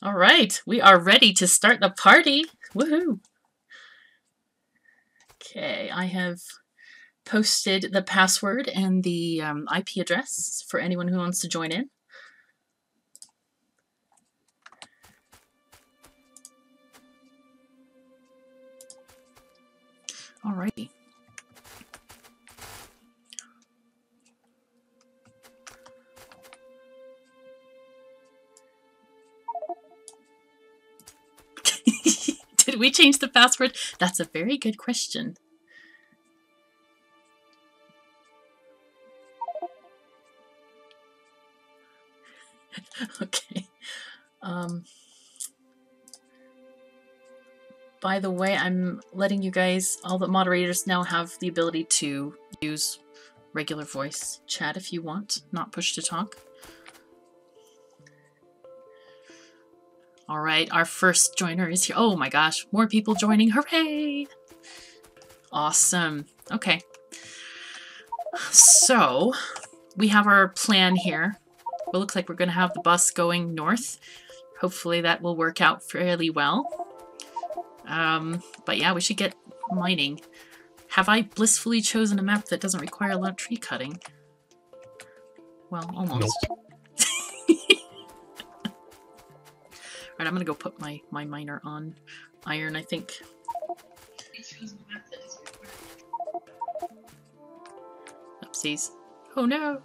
All right, we are ready to start the party. Woohoo! Okay, I have posted the password and the IP address for anyone who wants to join in. Alrighty. Did we change the password? That's a very good question. Okay. By the way, I'm letting you guys, all the moderators now have the ability to use regular voice chat if you want, not push to talk. All right, our first joiner is here. Oh my gosh, more people joining. Hooray! Awesome. Okay. So, we have our plan here. It looks like we're going to have the bus going north. Hopefully that will work out fairly well. But yeah, we should get mining. Have I blissfully chosen a map that doesn't require a lot of tree cutting? Well, almost. Nope. Alright, I'm gonna go put my miner on iron, I think. Oopsies. Oh no!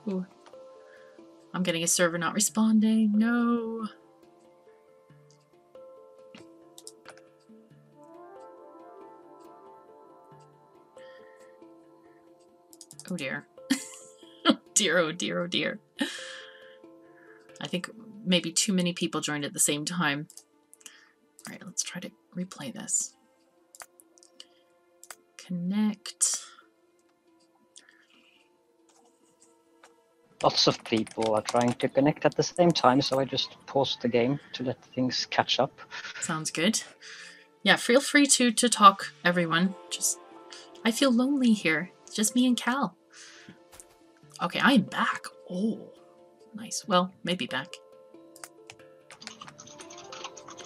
I'm getting a server not responding. No! Oh dear. Oh dear, oh dear, oh dear. I think maybe too many people joined at the same time. Alright, let's try to replay this. Connect. Lots of people are trying to connect at the same time, so I just paused the game to let things catch up. Sounds good. Yeah, feel free to talk, everyone. Just, I feel lonely here. It's just me and Cal. Okay, I'm back. Oh, nice. Well, maybe back.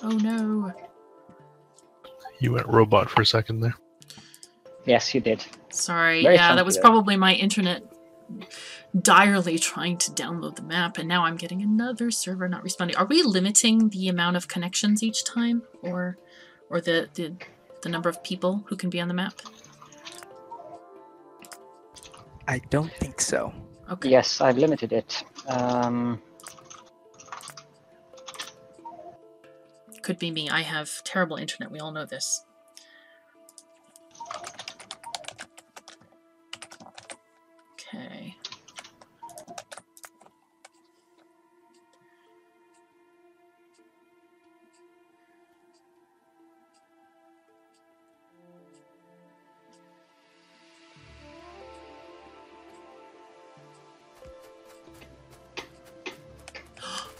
Oh no. You went robot for a second there. Yes, you did. Sorry, Very yeah, that was funky, probably my internet direly trying to download the map, and now I'm getting another server not responding. Are we limiting the amount of connections each time, or the number of people who can be on the map? I don't think so. Okay. Yes, I've limited it. Could be me. I have terrible internet. We all know this. Okay.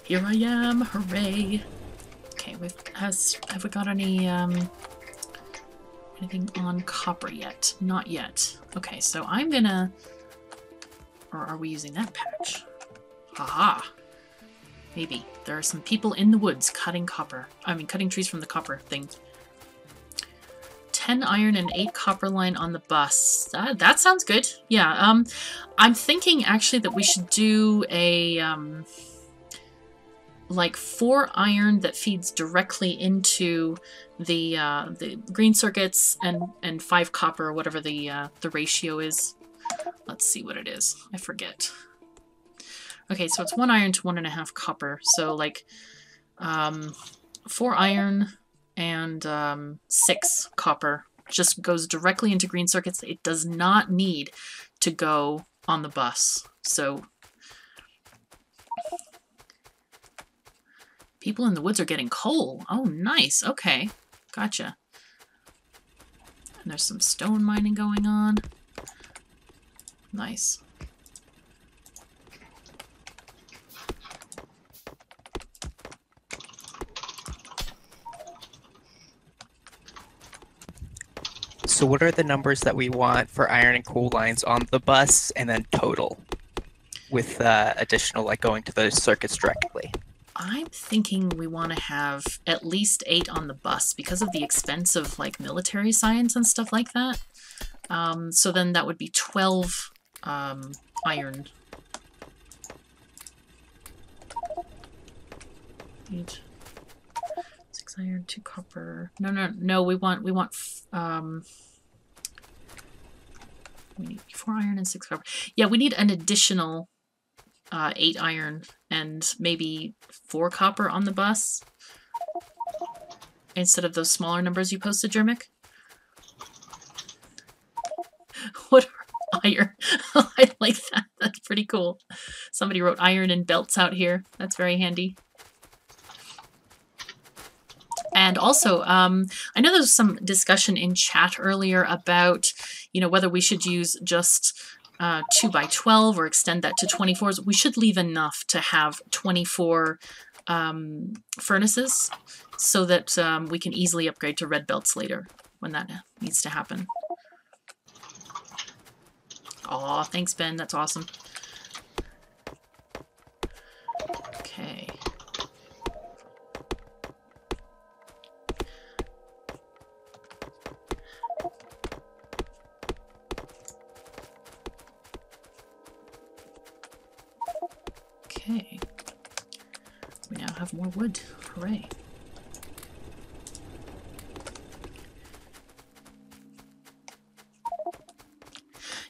Here I am. Hooray. Okay, have we got any anything on copper yet? Not yet. Okay, so I'm gonna, or are we using that patch? Haha. Maybe. There are some people in the woods cutting copper. I mean, cutting trees from the copper thing. 10 iron and 8 copper line on the bus. That sounds good. Yeah, I'm thinking actually that we should do a, like 4 iron that feeds directly into the green circuits and 5 copper, or whatever the ratio is. Let's see what it is. I forget. Okay, so it's 1 iron to 1.5 copper. So like 4 iron and 6 copper just goes directly into green circuits. It does not need to go on the bus. So people in the woods are getting coal. Oh, nice. Okay. Gotcha. And there's some stone mining going on. Nice. So what are the numbers that we want for iron and coal lines on the bus, and then total with additional like going to those circuits directly? I'm thinking we want to have at least 8 on the bus because of the expense of like military science and stuff like that. So then that would be 12 iron. 8, 6 iron, 2 copper. No. We want we need 4 iron and 6 copper. Yeah, we need an additional 8 iron and maybe 4 copper on the bus instead of those smaller numbers you posted, Jermic. What are iron? I like that. That's pretty cool. Somebody wrote iron and belts out here. That's very handy. And also, I know there was some discussion in chat earlier about, you know, whether we should use just 2x12 or extend that to 24s. We should leave enough to have 24 furnaces so that we can easily upgrade to red belts later when that needs to happen. Aw, thanks, Ben. That's awesome. Okay. Okay. We now have more wood. Hooray.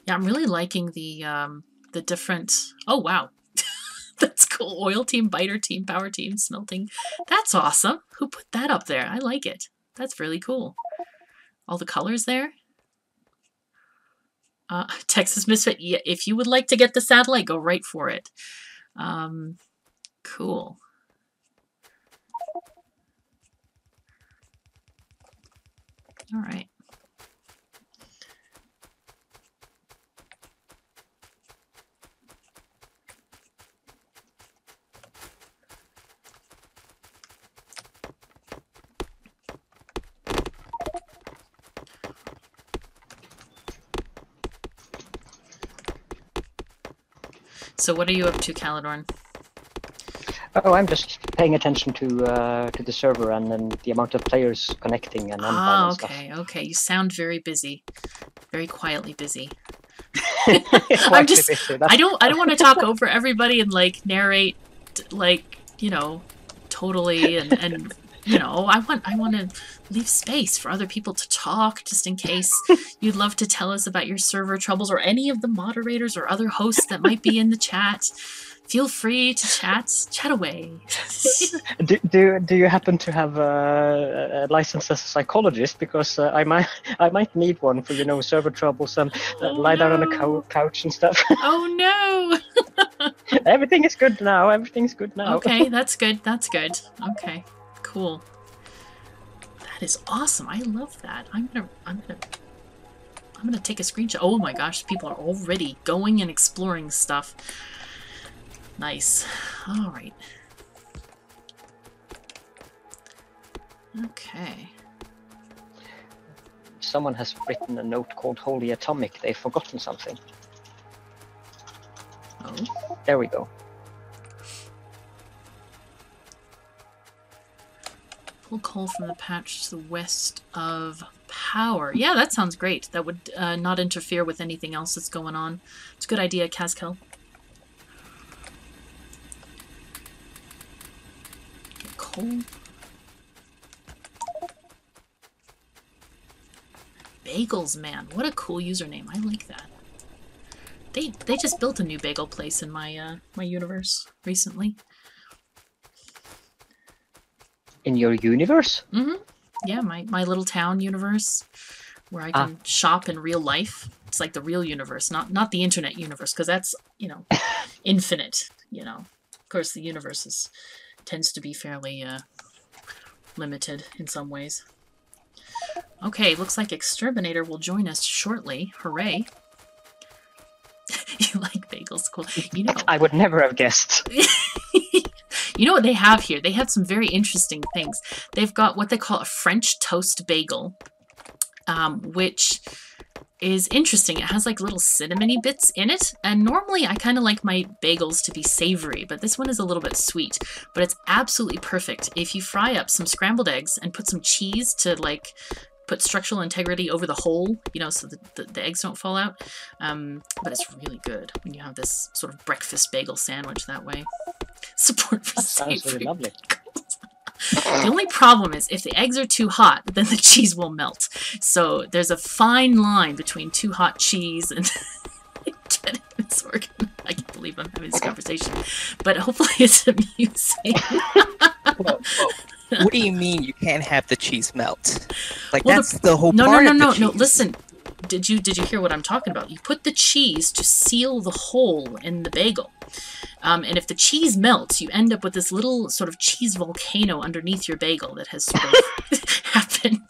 Yeah, I'm really liking the different... Oh, wow. That's cool. Oil team, biter team, power team, smelting. That's awesome. Who put that up there? I like it. That's really cool. All the colors there. Texas Misfit, yeah, if you would like to get the satellite, go right for it. Cool. All right. So what are you up to, Caladorn? Oh, I'm just paying attention to the server and then the amount of players connecting and online and stuff. Okay. You sound very busy, very quietly busy. I'm just busy. I don't want to talk over everybody and like narrate, like, you know, totally and you know, I want to leave space for other people to talk, just in case you'd love to tell us about your server troubles, or any of the moderators or other hosts that might be in the chat. Feel free to chat away. do you happen to have a license as a psychologist? Because I might need one for, you know, server troubles and lie down on a couch and stuff. Oh no! Everything is good now. Everything's good now. Okay, that's good. That's good. Okay, cool. That is awesome. I love that. I'm gonna take a screenshot. Oh my gosh, people are already going and exploring stuff. Nice. All right. Okay. Someone has written a note called Holy Atomic. They've forgotten something. Oh. There we go. Pull coal from the patch to the west of power. Yeah, that sounds great. That would not interfere with anything else that's going on. It's a good idea, Kazkel. Get coal. Bagels, man. What a cool username. I like that. They just built a new bagel place in my my universe recently. In your universe? Mm-hmm. Yeah, my little town universe, where I can shop in real life. It's like the real universe, not the internet universe, because that's, you know, infinite. You know, of course, the universe tends to be fairly limited in some ways. Okay, looks like Exterminator will join us shortly. Hooray! You like bagels? Cool. You know, I would never have guessed. You know what they have here? They have some very interesting things. They've got what they call a French toast bagel, which is interesting. It has like little cinnamony bits in it, and normally I kind of like my bagels to be savory, but this one is a little bit sweet. But it's absolutely perfect if you fry up some scrambled eggs and put some cheese to like put structural integrity over the hole, you know, so the eggs don't fall out. But it's really good when you have this sort of breakfast bagel sandwich that way. Support for That sounds savory really lovely. The only problem is if the eggs are too hot, then the cheese will melt. So there's a fine line between too hot cheese and getting this organ. I can't believe I'm having this conversation. But hopefully it's amusing. Well, what do you mean you can't have the cheese melt? Like, Well, that's the whole no, part no, of no, the no, no. cheese. Listen. Did you hear what I'm talking about? You put the cheese to seal the hole in the bagel. And if the cheese melts, you end up with this little sort of cheese volcano underneath your bagel that has sort of happened.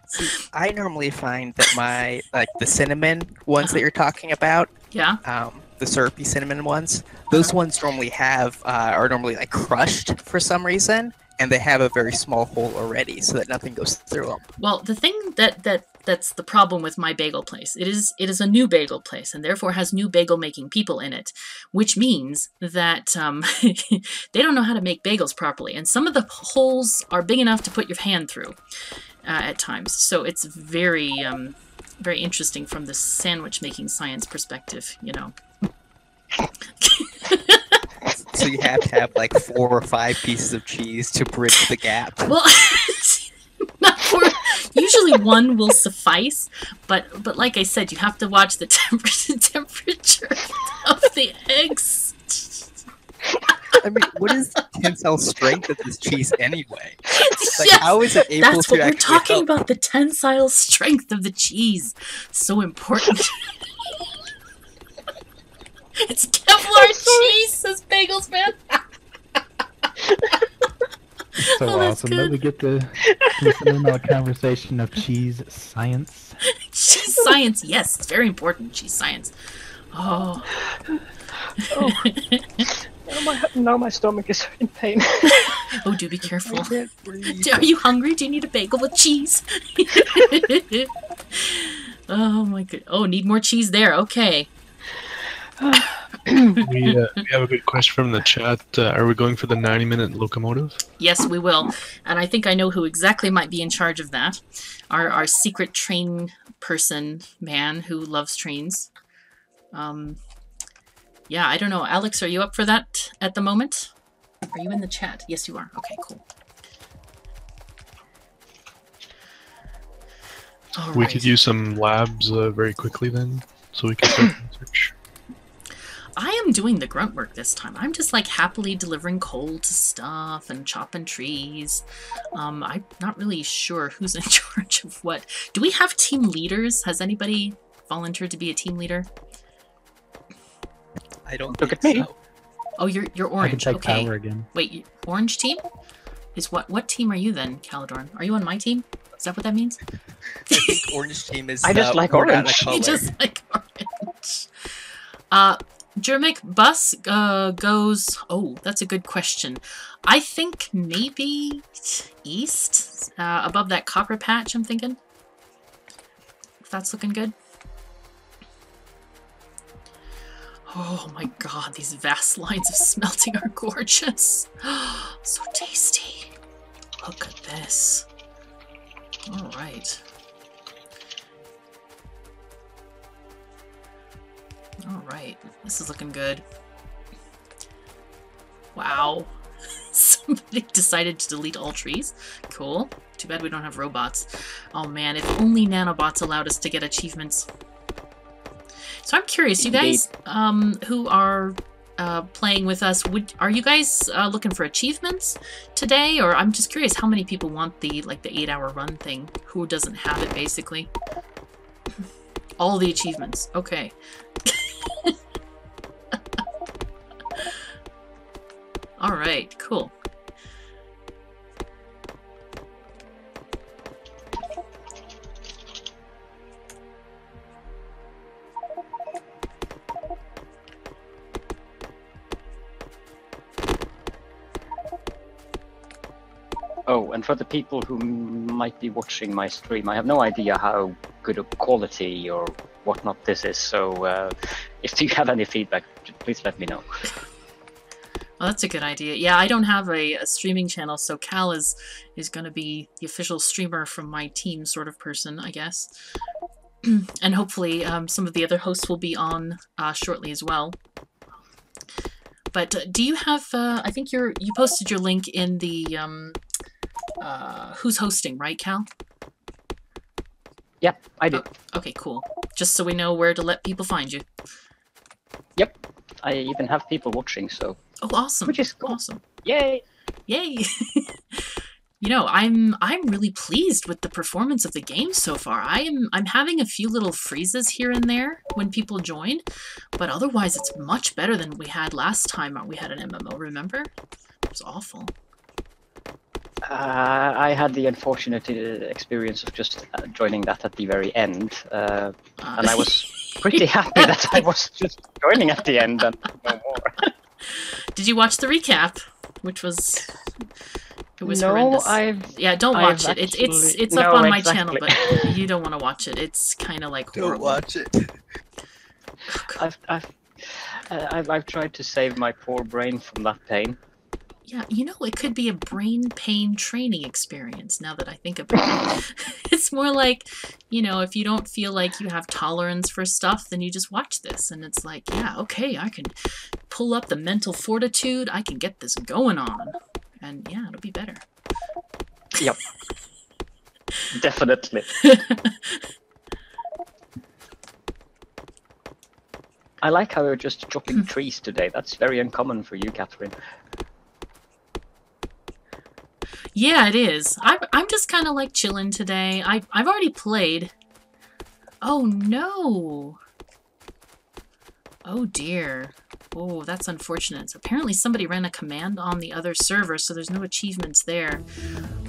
See, I normally find that my, like, the cinnamon ones that you're talking about, Yeah? the syrupy cinnamon ones, those ones normally have, are normally, like, crushed for some reason, and they have a very small hole already, so that nothing goes through them. Well, the thing that's the problem with my bagel place. It is a new bagel place, and therefore has new bagel making people in it, which means that they don't know how to make bagels properly, and some of the holes are big enough to put your hand through at times. So it's very very interesting from the sandwich making science perspective, you know. So you have to have like 4 or 5 pieces of cheese to bridge the gap. Well, not for, usually one will suffice, but like I said, you have to watch the temperature of the eggs. I mean, what is the tensile strength of this cheese anyway? Like, Yes, how is it able that's to what we're actually talking help? about, the tensile strength of the cheese. So important. It's Kevlar cheese, says Bagels Man. So Oh, that's awesome that good. we get to listen in on a conversation of cheese science. Cheese science, yes, it's very important. Cheese science. Oh. Now my stomach is in pain. Oh, do be careful. I can't breathe. Are you hungry? Do you need a bagel with cheese? Oh my god. Oh, need more cheese there. Okay. We have a good question from the chat. Are we going for the 90-minute locomotive? Yes, we will. And I think I know who exactly might be in charge of that. Our secret train person man who loves trains. Yeah, I don't know. Alex, are you up for that at the moment? Are you in the chat? Yes, you are. Okay, cool. All We right. could use some labs very quickly then, so we can start research. I am doing the grunt work this time. I'm just like happily delivering coal to stuff and chopping trees. I'm not really sure who's in charge of what. Do we have team leaders? Has anybody volunteered to be a team leader? I don't Look think at me. so. Oh, you're I can orange. take Okay. power again. Wait, orange team? Is what team are you then, Caladorn? Are you on my team? Is that what that means? I think orange team is I just like more out of orange. color. You just like orange. Jermic bus goes. Oh, that's a good question. I think maybe east, above that copper patch. I'm thinking. If that's looking good. Oh my god, these vast lines of smelting are gorgeous. So tasty. Look at this. All right. All right, this is looking good. Wow. Somebody decided to delete all trees. Cool. Too bad we don't have robots. Oh man, if only nanobots allowed us to get achievements. So I'm curious, you guys who are playing with us, are you guys looking for achievements today? Or I'm just curious how many people want the 8-hour run thing? Who doesn't have it, basically? All the achievements. Okay. All right, cool. Oh, and for the people who might be watching my stream, I have no idea how good quality or whatnot this is. So if you have any feedback, please let me know. Well, that's a good idea. Yeah, I don't have a streaming channel, so Cal is going to be the official streamer from my team sort of person, I guess. And hopefully some of the other hosts will be on shortly as well. But do you have, I think you posted your link in the, who's hosting, right, Cal? Yep, I do. Oh, okay, cool. Just so we know where to let people find you. Yep, I even have people watching, so... Oh, awesome. Which is cool. Awesome. Yay! Yay! You know, I'm really pleased with the performance of the game so far. I'm having a few little freezes here and there when people join, but otherwise it's much better than we had last time we had an MMO, remember? It was awful. I had the unfortunate experience of just joining that at the very end, and I was pretty happy that I was just joining at the end and no more. Did you watch the recap? Which was... It was no, horrendous. Yeah, don't watch it. Actually... It's up on my channel, but you don't want to watch it. It's kind of like horrible. Don't watch it. I've tried to save my poor brain from that pain. Yeah, you know, it could be a brain pain training experience now that I think about it. It's more like, you know, if you don't feel like you have tolerance for stuff, then you just watch this. And it's like, yeah, okay, I can pull up the mental fortitude. I can get this going on. And yeah, it'll be better. Yep. Definitely. I like how you're just chopping trees today. That's very uncommon for you, Catherine. Yeah, it is. I'm just kind of like chilling today. I've already played. Oh no. Oh dear. Oh, that's unfortunate. So apparently somebody ran a command on the other server, so there's no achievements there.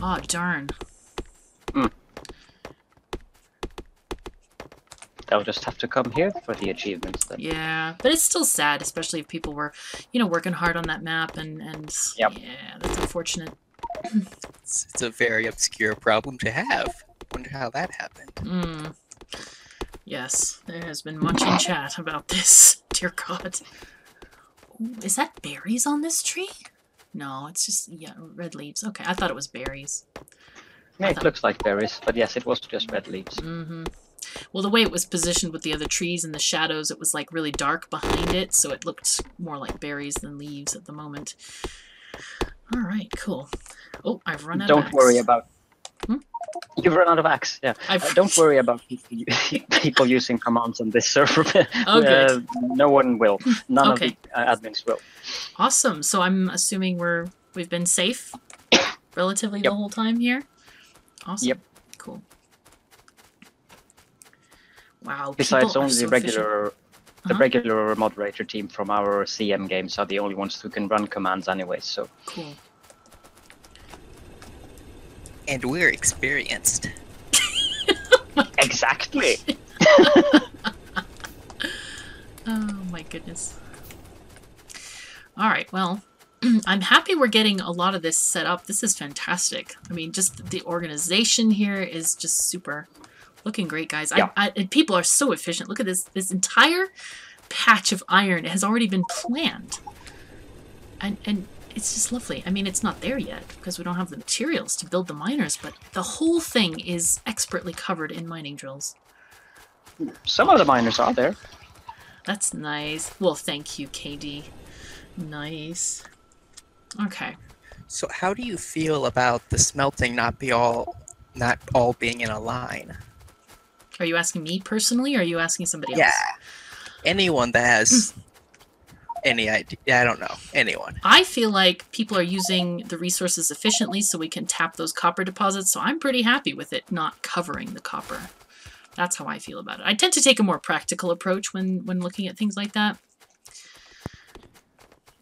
Oh darn. They'll just have to come here for the achievements then. Yeah, but it's still sad, especially if people were, you know, working hard on that map and Yep. Yeah, that's unfortunate. It's a very obscure problem to have. Wonder how that happened. Yes, there has been much in chat about this. Dear God. Ooh, is that berries on this tree? No, it's just, yeah, red leaves. Okay, I thought it was berries. Yeah, it looks like berries, but yes, it was just red leaves. Well, the way it was positioned with the other trees and the shadows, it was like really dark behind it, so it looked more like berries than leaves at the moment. All right, cool. Oh, I've run out of axe. Don't worry about... You've run out of axe, yeah. Don't worry about people using commands on this server. Oh, good. No one will. None of the admins will. Awesome. So I'm assuming we've been safe relatively the whole time here? Awesome. Yep. Cool. Wow. Besides, only so the regular moderator team from our CM games are the only ones who can run commands anyway, so... Cool. And we're experienced. Exactly! Oh my goodness. Alright, well, I'm happy we're getting a lot of this set up. This is fantastic. I mean, just the organization here is just super. Looking great, guys. Yeah. And people are so efficient. Look at this. This entire patch of iron has already been planned. And it's just lovely. I mean, it's not there yet because we don't have the materials to build the miners, but the whole thing is expertly covered in mining drills. Some of the miners are there. That's nice. Well, thank you, KD. Nice. Okay. So how do you feel about the smelting not all being in a line? Are you asking me personally, or are you asking somebody else? Yeah. Anyone that has any idea. I don't know. Anyone. I feel like people are using the resources efficiently so we can tap those copper deposits, so I'm pretty happy with it not covering the copper. That's how I feel about it. I tend to take a more practical approach when looking at things like that.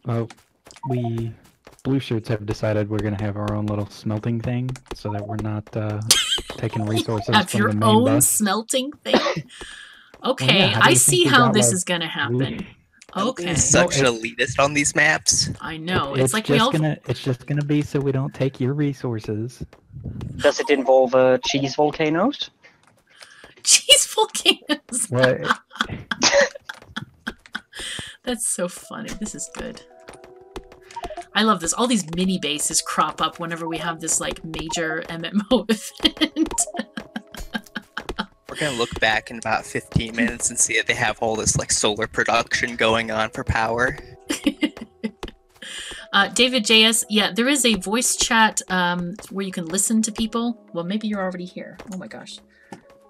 Well, we blue shirts have decided we're going to have our own little smelting thing so that we're not taking resources have from your the main own bus. smelting thing? Okay, Well, yeah, I see how this is going to happen. blue- Okay. Such an elitist on these maps. I know. It's like we all... It's just gonna be so we don't take your resources. Does it involve cheese volcanoes? Cheese volcanoes. What? That's so funny. This is good. I love this. All these mini bases crop up whenever we have this like major MMO event. We're gonna look back in about 15 minutes and see that they have all this like solar production going on for power. David JS, yeah, there is a voice chat where you can listen to people. Well, maybe you're already here. Oh my gosh.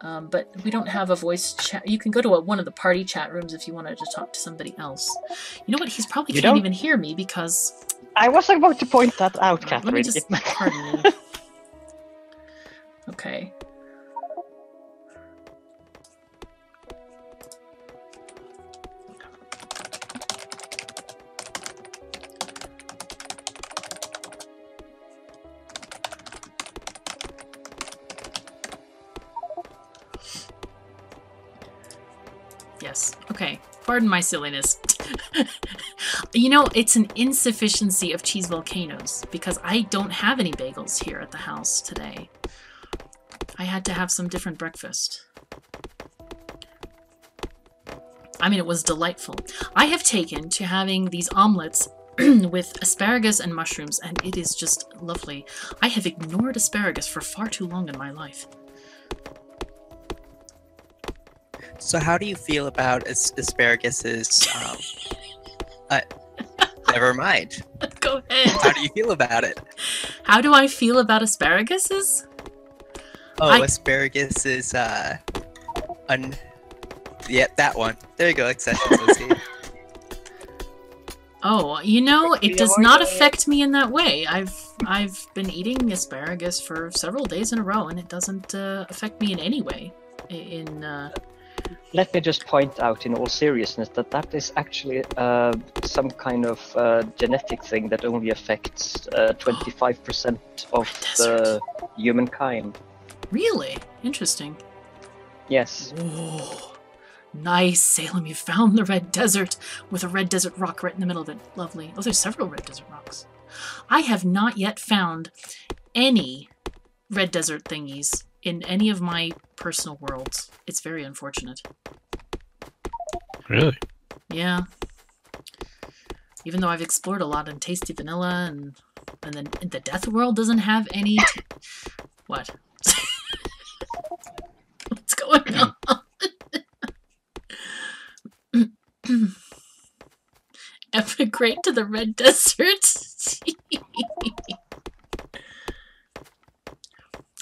But we don't have a voice chat. You can go to one of the party chat rooms if you wanted to talk to somebody else. You know what? He's probably can't even hear me because... I was about to point that out, Catherine. Let me just... Pardon me. Okay. Yes. Okay. Pardon my silliness. You know, it's an insufficiency of cheese volcanoes because I don't have any bagels here at the house today. I had to have some different breakfast. I mean, it was delightful. I have taken to having these omelets with asparagus and mushrooms, and it is just lovely. I have ignored asparagus for far too long in my life. So how do you feel about asparaguses? Never mind. Go ahead. How do you feel about it? How do I feel about asparaguses? Oh, asparagus is, yeah, that one. There you go, accession associated. Oh, you know, it does not affect me in that way. I've been eating asparagus for several days in a row, and it doesn't affect me in any way. Let me just point out, in all seriousness, that is actually some kind of genetic thing that only affects 25% of the humankind. Really? Interesting. Yes. Oh, nice, Salem. You found the red desert with a red desert rock right in the middle of it. Lovely. Oh, there's several red desert rocks. I have not yet found any red desert thingies in any of my personal worlds. It's very unfortunate. Really? Yeah. Even though I've explored a lot in Tasty Vanilla, and then the Death World doesn't have any... What? What's going on? Emigrate to the Red Desert?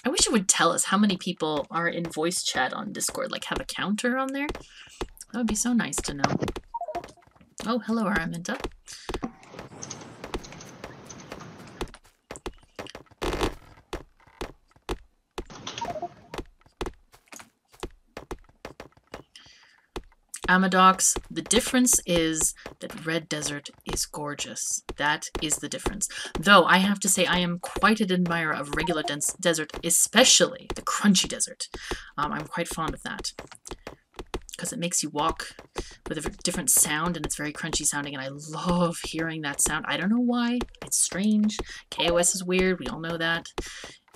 I wish it would tell us how many people are in voice chat on Discord, like have a counter on there. That would be so nice to know. Oh, hello, Araminta. Amadox, the difference is that Red Desert is gorgeous. That is the difference. Though, I have to say, I am quite an admirer of regular desert, especially the crunchy desert. I'm quite fond of that. Because it makes you walk with a different sound, and it's very crunchy sounding, and I love hearing that sound. I don't know why. It's strange. KOS is weird. We all know that.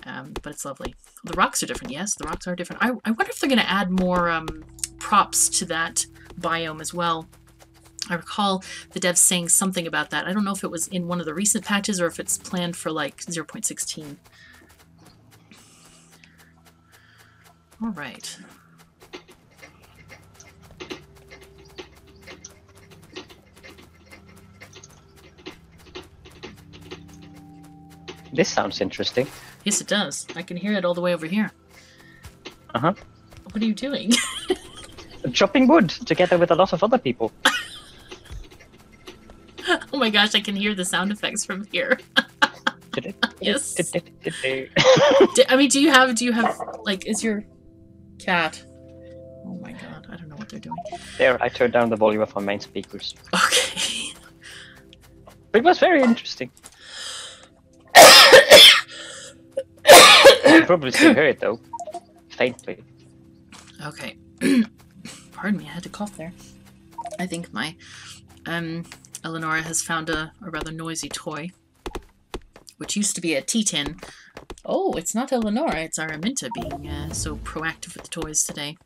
But it's lovely. The rocks are different. Yes, the rocks are different. I wonder if they're going to add more props to that biome as well. I recall the devs saying something about that. I don't know if it was in one of the recent patches or if it's planned for like 0.16. All right. This sounds interesting. Yes, it does. I can hear it all the way over here. Uh-huh. What are you doing? Chopping wood together with a lot of other people. Oh my gosh, I can hear the sound effects from here. Yes. I mean, do you have, like, is your cat... Oh my god, I don't know what they're doing. There, I turned down the volume of my main speakers. Okay. It was very interesting. You probably still hear it, though. Faintly. Okay. Pardon me, I had to cough there. I think my Eleonora has found a rather noisy toy, which used to be a tea tin. Oh, it's not Eleonora, it's Araminta being so proactive with the toys today.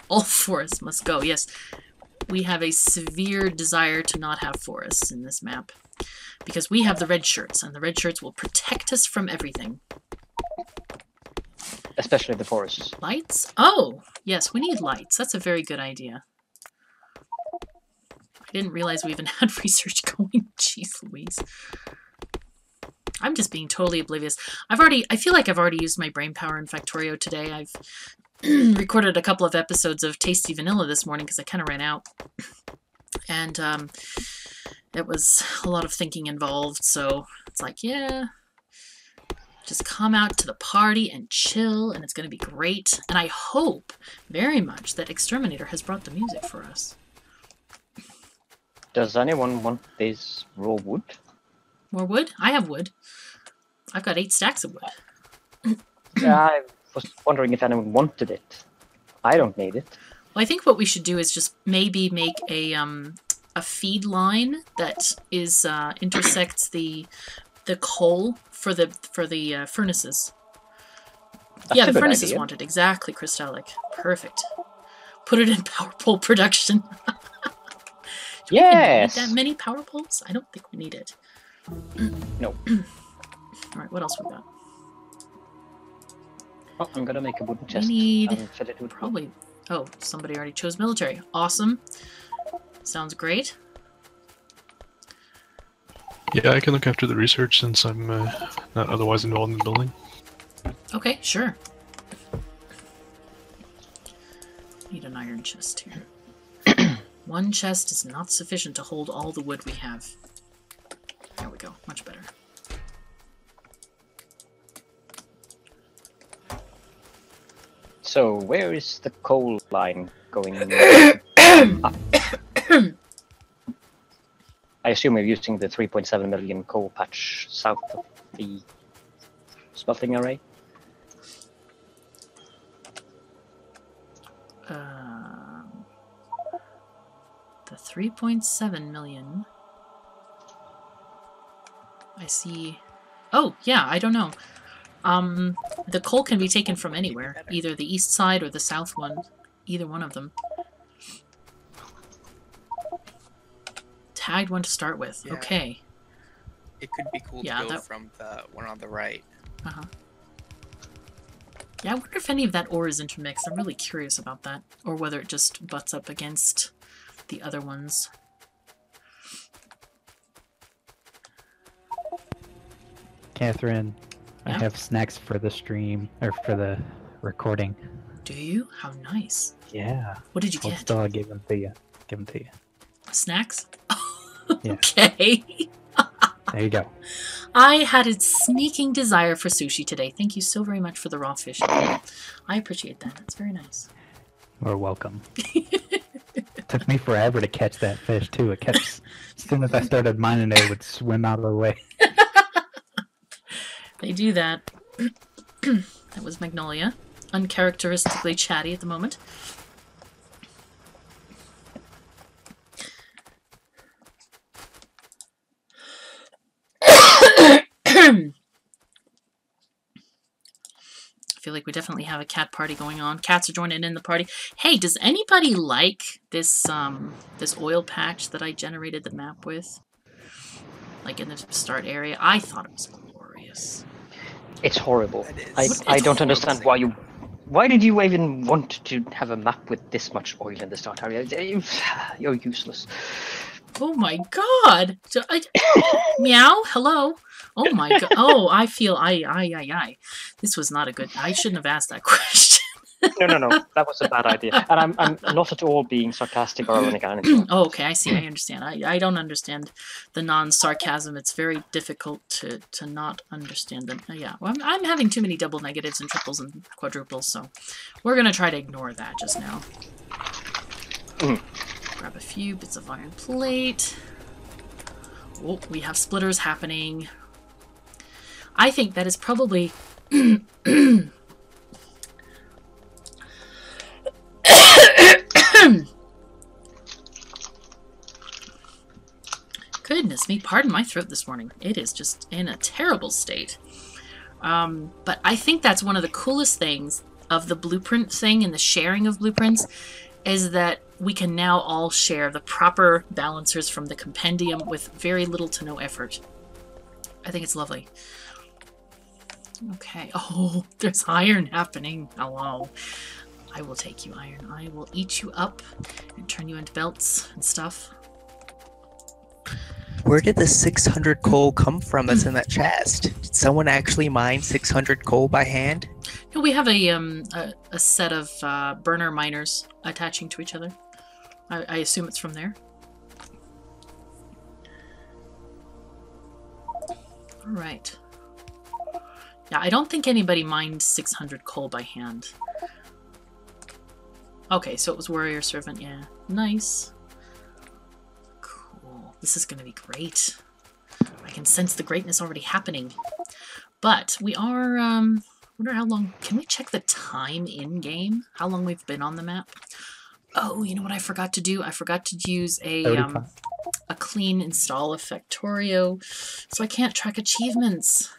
All forests must go. Yes, we have a severe desire to not have forests in this map. Because we have the red shirts, and the red shirts will protect us from everything. Especially the forests. Lights? Oh, yes, we need lights. That's a very good idea. I didn't realize we even had research going. Jeez Louise. I'm just being totally oblivious. I feel like I've already used my brain power in Factorio today. I've recorded a couple of episodes of Tasty Vanilla this morning because I kind of ran out. And it was a lot of thinking involved, so it's like, yeah, just come out to the party and chill, and it's going to be great. And I hope very much that Exterminator has brought the music for us. Does anyone want this raw wood? More wood? I have wood. I've got 8 stacks of wood. Yeah, I was wondering if anyone wanted it. I don't need it. Well, I think what we should do is just maybe make a feed line that is intersects the coal for the furnaces. That's yeah, a the good furnaces idea. wanted exactly, Crystallic. Perfect. Put it in power pole production. Do we even need that many power poles? I don't think we need it. No. All right, what else we got? Oh, I'm gonna make a wooden chest. We need and fill it with probably. Oh, somebody already chose military. Awesome. Sounds great. Yeah, I can look after the research since I'm not otherwise involved in the building. Okay, sure. Need an iron chest here. One chest is not sufficient to hold all the wood we have. There we go. Much better. So, where is the coal line going up? I assume you're using the 3.7 million coal patch south of the smelting array? The 3.7 million. I see. Oh, yeah, I don't know. The coal can be taken from anywhere. Either the east side or the south one. Either one of them. Tagged one to start with. Yeah. Okay. It could be cool Yeah, to go that- from the one on the right. Uh-huh. Yeah, I wonder if any of that ore is intermixed. I'm really curious about that. Or whether it just butts up against the other ones. Catherine, Yeah? I have snacks for the stream, or for the recording. Do you? How nice. Yeah. What did you Hold get? still, I'll give them to you. Give them to you. Snacks? Yeah. Okay. There you go. I had a sneaking desire for sushi today. Thank you so very much for the raw fish. I appreciate that. That's very nice. You're welcome. Took me forever to catch that fish, too. It kept, as soon as I started mining it, it would swim out of the way. They do that. That was Magnolia. Uncharacteristically chatty at the moment. I feel like we definitely have a cat party going on. Cats are joining in the party. Hey, does anybody like this this oil patch that I generated the map with? Like in the start area? I thought it was glorious. It's horrible. That is. I It's don't horrible understand thing. why you... Why did you even want to have a map with this much oil in the start area? You're useless. Oh my god! Meow? Hello? Oh my god. Oh, I feel... I. This was not a good... I shouldn't have asked that question. No. That was a bad idea. And I'm not at all being sarcastic or anything. Oh, okay, I see. I understand. I don't understand the non-sarcasm. It's very difficult to not understand them. Yeah, well, I'm having too many double negatives and triples and quadruples, so we're going to try to ignore that just now. Grab a few bits of iron plate. Oh, we have splitters happening. I think that is probably... Goodness me, pardon my throat this morning. It is just in a terrible state. But I think that's one of the coolest things of the blueprint thing and the sharing of blueprints is that we can now all share the proper balancers from the compendium with very little to no effort. I think it's lovely. Okay. Oh, there's iron happening. Hello. I will take you, iron. I will eat you up and turn you into belts and stuff. Where did the 600 coal come from that's in that chest? Did someone actually mine 600 coal by hand? No, we have a set of burner miners attaching to each other. I assume it's from there. All right. Yeah, I don't think anybody mined 600 coal by hand. Okay, so it was warrior servant. Yeah, nice. Cool. This is going to be great. I can sense the greatness already happening. But we are, wonder how long, can we check the time in game? How long we've been on the map? Oh, you know what I forgot to do? I forgot to use a clean install of Factorio, so I can't track achievements.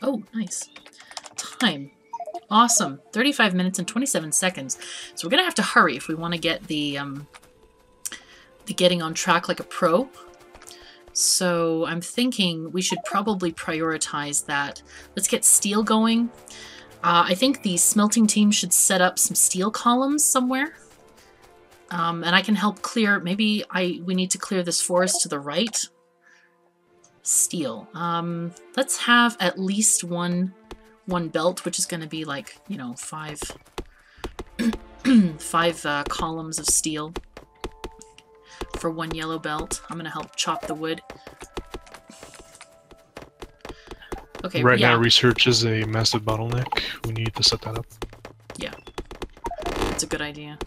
Oh, nice. Time. Awesome. 35 minutes and 27 seconds. So we're going to have to hurry if we want to get the getting on track like a pro. So I'm thinking we should probably prioritize that. Let's get steel going. I think the smelting team should set up some steel columns somewhere. And I can help clear, maybe we need to clear this forest to the right. Steel. Let's have at least one belt, which is going to be like, you know, five columns of steel for one yellow belt. I'm going to help chop the wood. Okay, right now research is a massive bottleneck. We need to set that up. Yeah, that's a good idea.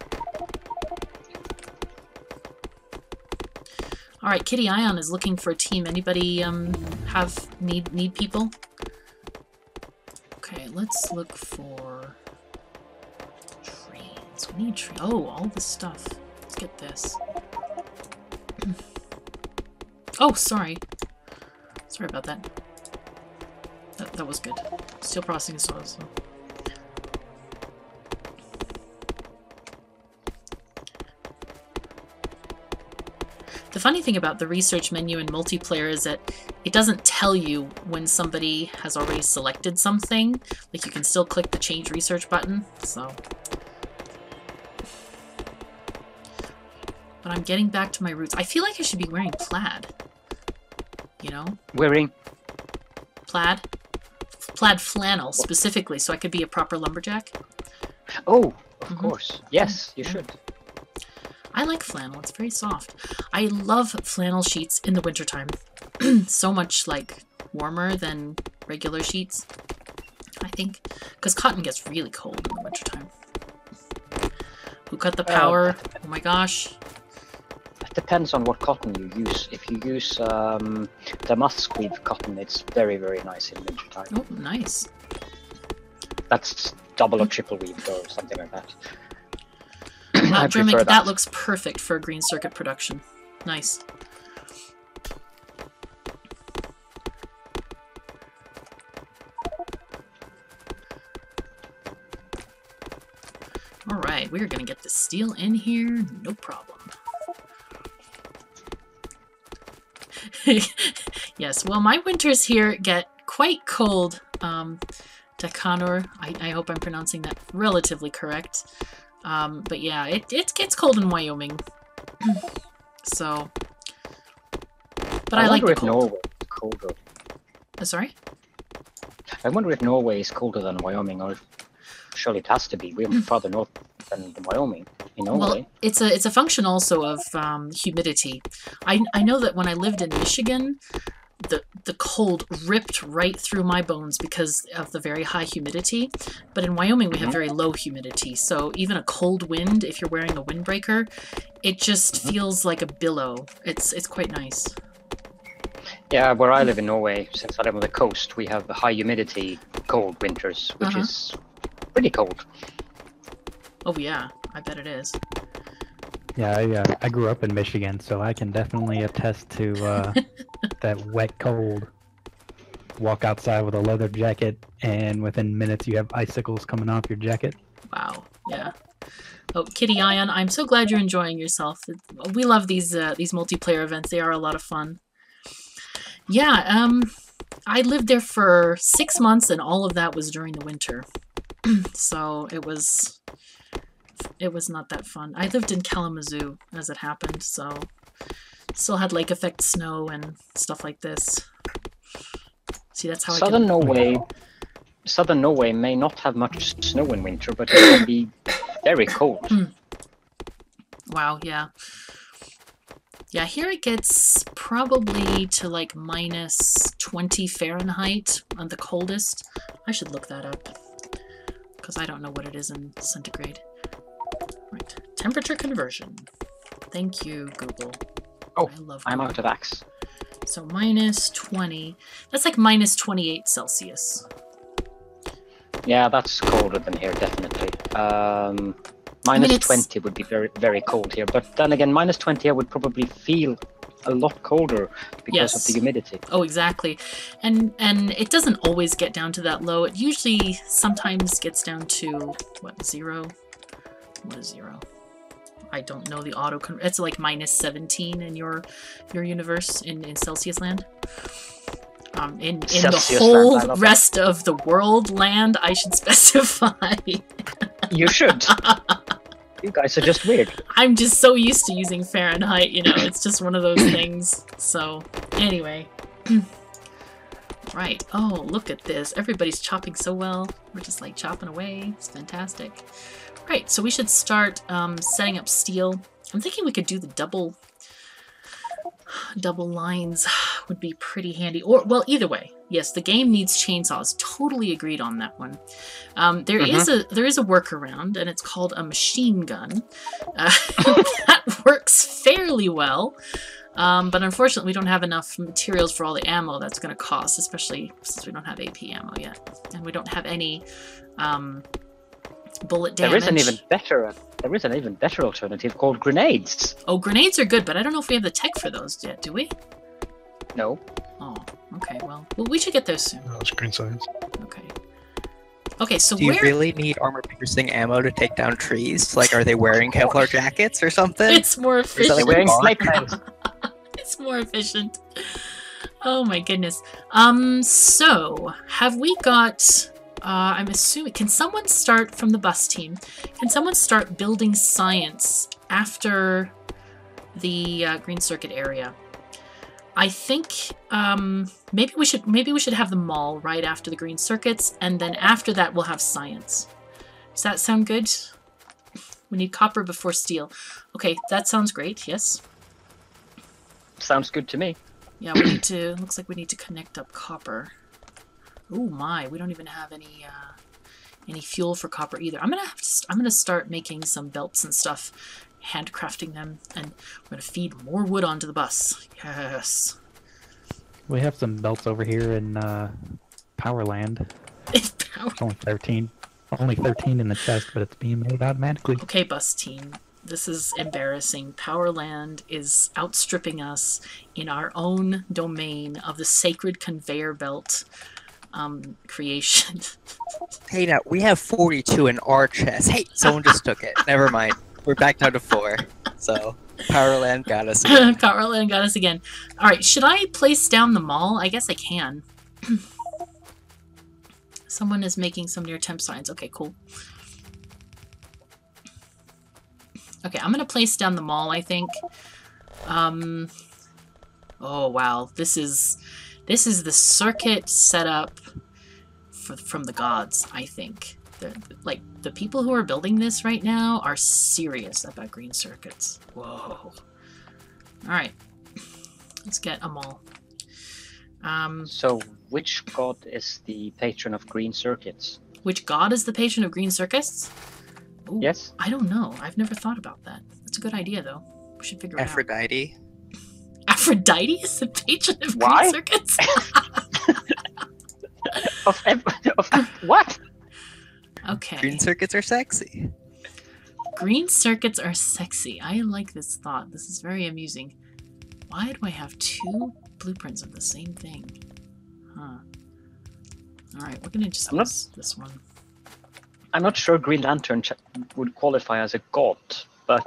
All right, Kitty Ion is looking for a team. Anybody need people? Okay, let's look for trains. We need trains. Oh, all this stuff. Let's get this. Oh, sorry. Sorry about that. That was good. Steel processing is also. The funny thing about the research menu in multiplayer is that it doesn't tell you when somebody has already selected something. Like, you can still click the change research button, so. But I'm getting back to my roots. I feel like I should be wearing plaid. You know? Wearing? Plaid. Plaid flannel, specifically, so I could be a proper lumberjack. Oh, of course. Yes, you should. I like flannel. It's very soft. I love flannel sheets in the wintertime. So much, like, warmer than regular sheets, I think. Because cotton gets really cold in the wintertime. Who cut the power? Oh my gosh. It depends on what cotton you use. If you use damask weave cotton, it's very, very nice in wintertime. Oh, nice. That's double or triple weaved or something like that. Jeremy, that looks perfect for a green circuit production. Nice. Alright, we're gonna get the steel in here, no problem. Yes, well, my winters here get quite cold, Takanor. I hope I'm pronouncing that relatively correct. But yeah, it gets cold in Wyoming. So, but I like the cold. Norway is colder. Sorry? I wonder if Norway is colder than Wyoming, or surely it has to be. We're farther north than Wyoming in Norway. Well, it's a function also of humidity. I know that when I lived in Michigan, the cold ripped right through my bones because of the very high humidity. But in Wyoming, we have very low humidity. So even a cold wind, if you're wearing a windbreaker, it just feels like a billow. It's quite nice. Yeah, where I live in Norway, since I live on the coast, we have high humidity, cold winters, which is pretty cold. Oh yeah, I bet it is. Yeah, I grew up in Michigan, so I can definitely attest to that wet cold. walk outside with a leather jacket, and within minutes you have icicles coming off your jacket. Wow. Yeah. Oh, Kitty Ion, I'm so glad you're enjoying yourself. We love these multiplayer events. They are a lot of fun. Yeah. I lived there for 6 months, and all of that was during the winter. So it was not that fun. I lived in Kalamazoo as it happened, so still had lake effect snow and stuff like this. See, that's how Southern Norway may not have much snow in winter, but it can be very cold. Wow, yeah. Yeah, here it gets probably to like minus 20 Fahrenheit on the coldest. I should look that up, because I don't know what it is in centigrade. Right, temperature conversion. Thank you, Google. Oh, I love I'm Google. out of axe. So minus 20. That's like minus 28 Celsius. Yeah, that's colder than here, definitely. Minus 20 would be very, very cold here. But then again, minus 20 I would probably feel a lot colder because of the humidity. Oh, exactly. And it doesn't always get down to that low. It usually sometimes gets down to, what, 0? What is 0? I don't know the auto. It's like minus 17 in your universe in Celsius land. In the whole rest of the world land, I should specify. You should. You guys are just weird. I'm just so used to using Fahrenheit, you know, it's just one of those things. So, anyway. Right. Oh, look at this. Everybody's chopping so well. We're just like chopping away. It's fantastic. Right, so we should start setting up steel. I'm thinking we could do the double lines would be pretty handy. Or, well, either way. Yes, the game needs chainsaws. Totally agreed on that one. There is a workaround, and it's called a machine gun. That works fairly well. But unfortunately, we don't have enough materials for all the ammo that's going to cost, especially since we don't have AP ammo yet. And we don't have any bullet damage. There is an even better alternative called grenades. Oh, grenades are good, but I don't know if we have the tech for those yet, do we? No. Oh, okay, well, we should get those soon. No, it's green science. Okay. Okay, so do you really need armor-piercing ammo to take down trees? Like, are they wearing Kevlar jackets or something? It's more efficient. They're wearing snake helmets. It's more efficient. Oh my goodness. So, have we got... I'm assuming... Can someone start from the bus team? Can someone start building science after the green circuit area? I think maybe we should have the mall right after the green circuits, and then after that we'll have science. Does that sound good? We need copper before steel. Okay, that sounds great. Yes. Sounds good to me. Yeah, we need to. Looks like we need to connect up copper. Oh my, we don't even have any fuel for copper either. I'm gonna start making some belts and stuff. Handcrafting them, and we're going to feed more wood onto the bus. Yes. We have some belts over here in Powerland. It's Power. It's only 13. Only 13 in the chest, but it's being made automatically. Okay, bus team. This is embarrassing. Powerland is outstripping us in our own domain of the sacred conveyor belt creation. Hey, now, we have 42 in our chest. Hey, someone just took it. Never mind. We're back down to 4, so Powerland got us again. Powerland got us again. Alright, should I place down the mall? I guess I can. Someone is making some near temp signs. Okay, cool. Okay, I'm gonna place down the mall, I think. Oh wow, this is the circuit setup from the gods, I think. The people who are building this right now are serious about green circuits. Whoa. Alright. Let's get them all. So, which god is the patron of green circuits? Which god is the patron of green circuits? Ooh, yes. I don't know. I've never thought about that. That's a good idea, though. We should figure it out. Aphrodite. Aphrodite is the patron of green circuits? What? Okay. Green circuits are sexy. Green circuits are sexy. I like this thought. This is very amusing. Why do I have 2 blueprints of the same thing? Huh. All right, we're gonna just I'm not- use this one. I'm not sure Green Lantern would qualify as a god, but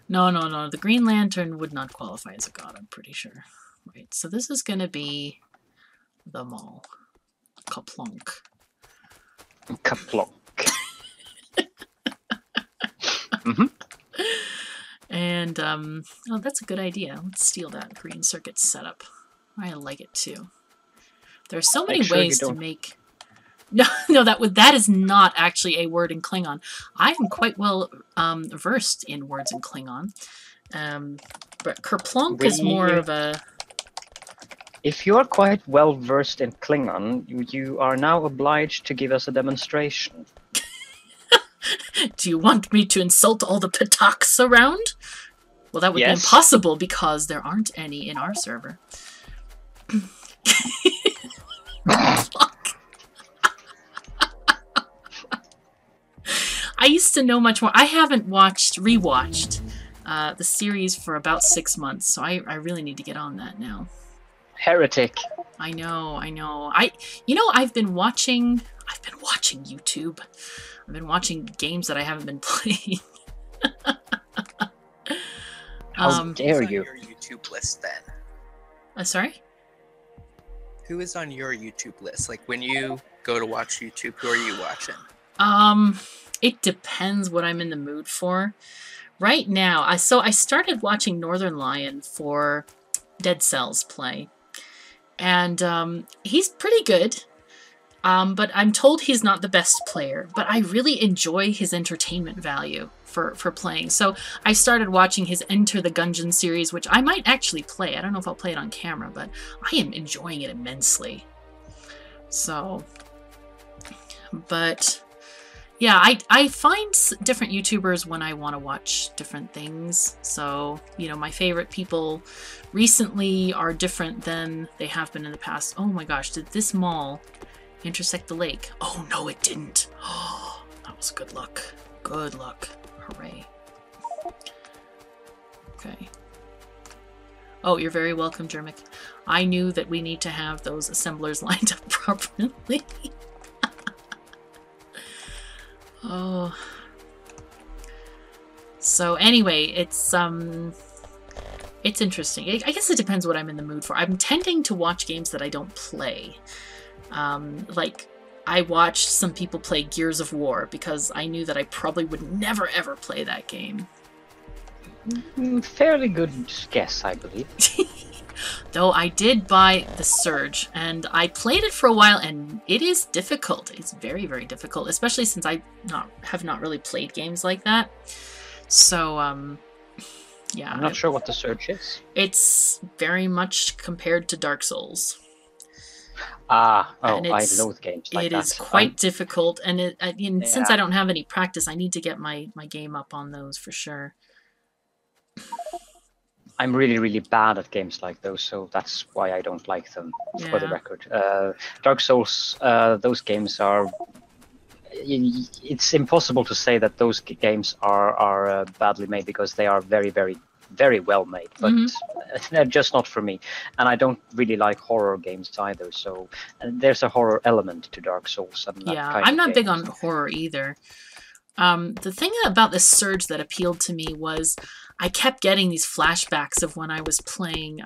No. The Green Lantern would not qualify as a god, I'm pretty sure. Right, so this is gonna be the mall. Kaplunk. Kaplunk. Mm-hmm. And, oh, that's a good idea. Let's steal that green circuit setup. I like it too. There's so many ways to make... No, that is not actually a word in Klingon. I am quite well versed in words in Klingon. But kerplunk is more of a... If you are quite well versed in Klingon, you are now obliged to give us a demonstration. Do you want me to insult all the Pataks around? Well, that would be impossible because there aren't any in our server. I used to know much more. I haven't rewatched the series for about 6 months, so I really need to get on that now. Heretic. I know. I've been watching YouTube. I've been watching games that I haven't been playing. How dare you? Who's on your YouTube list then? Sorry? Who is on your YouTube list? Like when you go to watch YouTube, who are you watching? It depends what I'm in the mood for. Right now, I started watching Northern Lion for Dead Cells play. And he's pretty good. But I'm told he's not the best player. But I really enjoy his entertainment value for playing. So I started watching his Enter the Gungeon series, which I might actually play. I don't know if I'll play it on camera, but I am enjoying it immensely. So, but yeah, I find different YouTubers when I want to watch different things. So, my favorite people recently are different than they have been in the past. Oh my gosh, did this mall intersect the lake? Oh no, it didn't. Oh, that was good luck. Good luck. Hooray. Okay. Oh, you're very welcome, Jermic. I knew that we need to have those assemblers lined up properly. Oh. So anyway, it's interesting. I guess it depends what I'm in the mood for. I'm tending to watch games that I don't play. Like, I watched some people play Gears of War because I knew that I probably would never ever play that game. Fairly good guess, I believe. Though I did buy The Surge, and I played it for a while, and it is difficult. It's very, very difficult, especially since I have not really played games like that. So, yeah. I'm not sure what The Surge is. It's very much compared to Dark Souls. I loathe games like that. It is quite difficult, and since I don't have any practice, I need to get my game up on those for sure. I'm really, really bad at games like those, so that's why I don't like them, for the record. Dark Souls, those games are... It's impossible to say that those games are badly made, because they are very, very, very well made, but they're just not for me. And I don't really like horror games either, so there's a horror element to Dark Souls. I'm not big on horror either. The thing about this Surge that appealed to me was I kept getting these flashbacks of when I was playing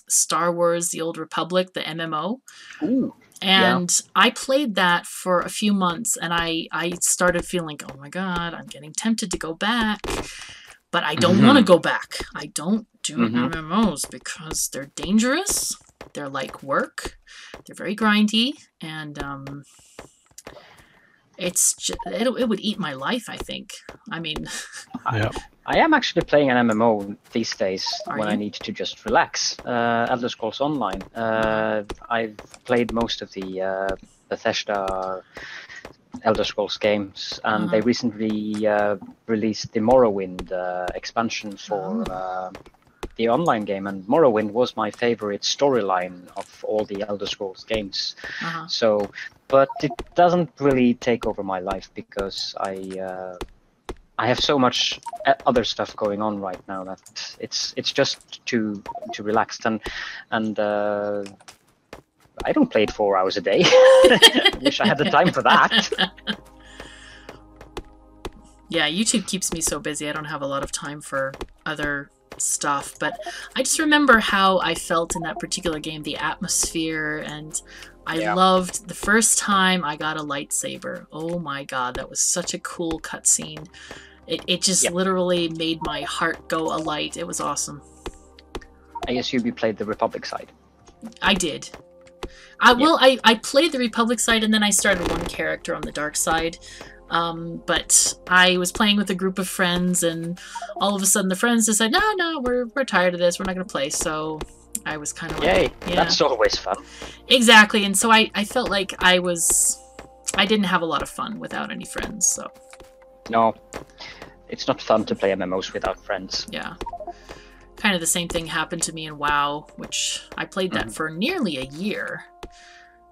Star Wars: The Old Republic, the MMO. Ooh, and I played that for a few months, and I started feeling like, oh my god, I'm getting tempted to go back. But I don't want to go back. I don't do MMOs because they're dangerous. They're like work. They're very grindy, and it's just, it would eat my life, I think. I mean, yeah. I am actually playing an MMO these days when you? I need to just relax. Elder Scrolls Online. I've played most of the Bethesda Elder Scrolls games, and they recently released the Morrowind expansion for the online game, and Morrowind was my favorite storyline of all the Elder Scrolls games. So, but it doesn't really take over my life because I have so much other stuff going on right now that it's just too relaxed, and I don't play it 4 hours a day. Wish I had the time for that. Yeah, YouTube keeps me so busy. I don't have a lot of time for other stuff. But I just remember how I felt in that particular game, the atmosphere, and I loved the first time I got a lightsaber. Oh my god, that was such a cool cutscene. It just literally made my heart go alight. It was awesome. I guess you played the Republic side. I did. Well, I played the Republic side, and then I started one character on the dark side. But I was playing with a group of friends, and all of a sudden the friends decided, no, we're tired of this. We're not going to play. So I was kind of like, yay, that's always fun. Exactly. And so I felt like I didn't have a lot of fun without any friends. So no, it's not fun to play MMOs without friends. Yeah. Kind of the same thing happened to me in WoW, which I played that for nearly a year.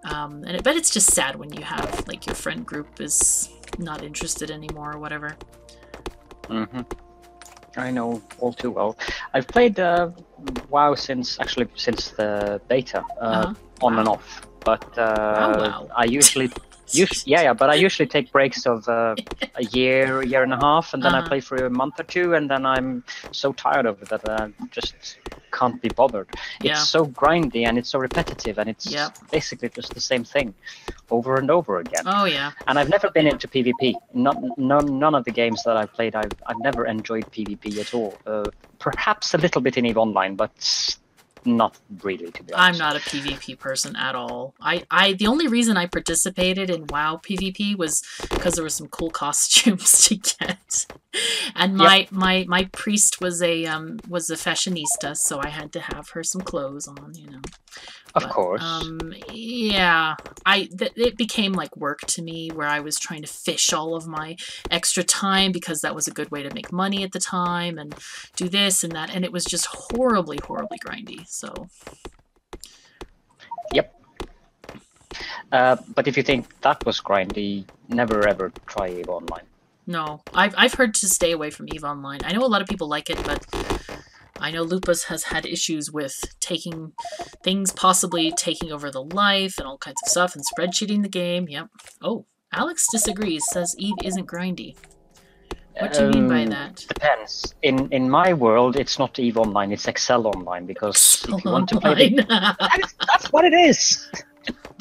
But it's just sad when you have, like, your friend group is not interested anymore or whatever. I know all too well. I've played WoW since the beta, on and off. But I usually but I usually take breaks of a year and a half, and then I play for a month or two, and then I'm so tired of it that I just can't be bothered. It's so grindy and it's so repetitive, and it's basically just the same thing over and over again. Oh yeah. And I've never been into PvP. None of the games that I've played, I've never enjoyed PvP at all. Perhaps a little bit in EVE Online, but not really, to be honest. I'm not a PvP person at all. The only reason I participated in WoW PvP was because there were some cool costumes to get, and my priest was a fashionista, so I had to have her some clothes on, you know. Of course. Yeah, it became like work to me, where I was trying to fish all of my extra time because that was a good way to make money at the time, and do this and that, and it was just horribly grindy. So. Yep. But if you think that was grindy, never ever try EVE Online. No, I've heard to stay away from EVE Online. I know a lot of people like it, but I know Lupus has had issues with taking things, possibly taking over the life and all kinds of stuff, and spreadsheeting the game. Yep. Oh, Alex disagrees, says EVE isn't grindy. What do you mean by that? Depends. In my world, it's not EVE Online, it's Excel Online, because Excel if you want to play that's what it is!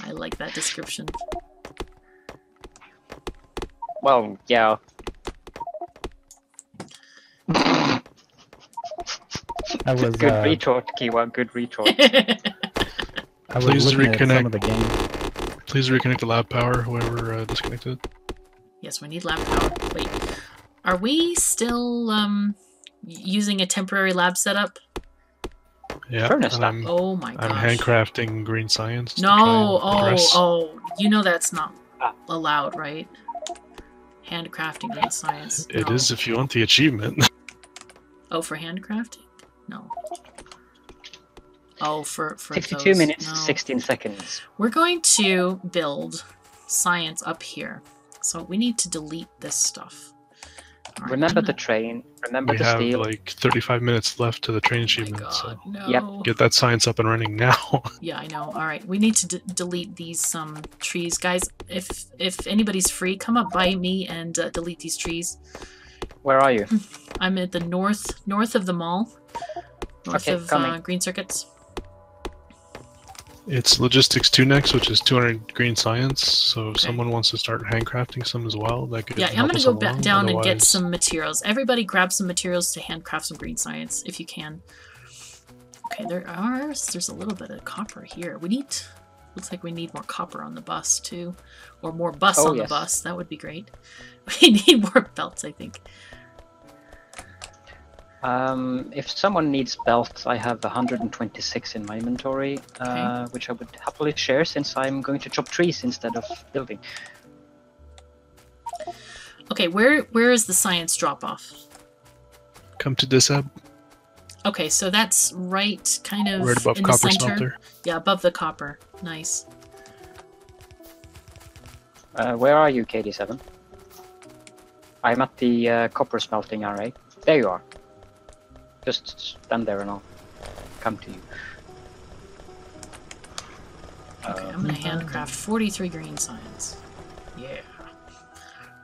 I like that description. Well, yeah. Good retort, Kiwa, good retort. I was looking at some of the game. Please reconnect the lab power, whoever disconnected. Yes, we need lab power. Wait, are we still using a temporary lab setup? Yeah, oh my gosh. I'm handcrafting green science. No, oh, you know that's not allowed, right? Handcrafting green science. It is if you want the achievement. Oh, for handcrafting? No. Oh, for 62 minutes, 16 seconds. We're going to build science up here. So we need to delete this stuff. Right, remember the train, remember the steel. We have like 35 minutes left to the train achievement, so no. Get that science up and running now. Yeah, I know. Alright, we need to delete these trees. Guys, if anybody's free, come up by me and delete these trees. Where are you? I'm at the north of the mall. North of Green Circuits. It's Logistics 2 next, which is 200 green science, so if someone wants to start handcrafting some as well, that could I'm going to go back down and get some materials. Everybody grab some materials to handcraft some green science, if you can. Okay, there's a little bit of copper here. Looks like we need more copper on the bus, too. Or more bus on the bus. That would be great. We need more belts, I think. If someone needs belts, I have 126 in my inventory, which I would happily share since I'm going to chop trees instead of building. Okay, where is the science drop-off? Come to this hub. Okay, so that's right kind of right above in copper the center. Smelter. Yeah, above the copper. Nice. Where are you, KD7? I'm at the copper smelting array. There you are. Just stand there and I'll come to you. Okay, I'm gonna handcraft 43 green science. Yeah.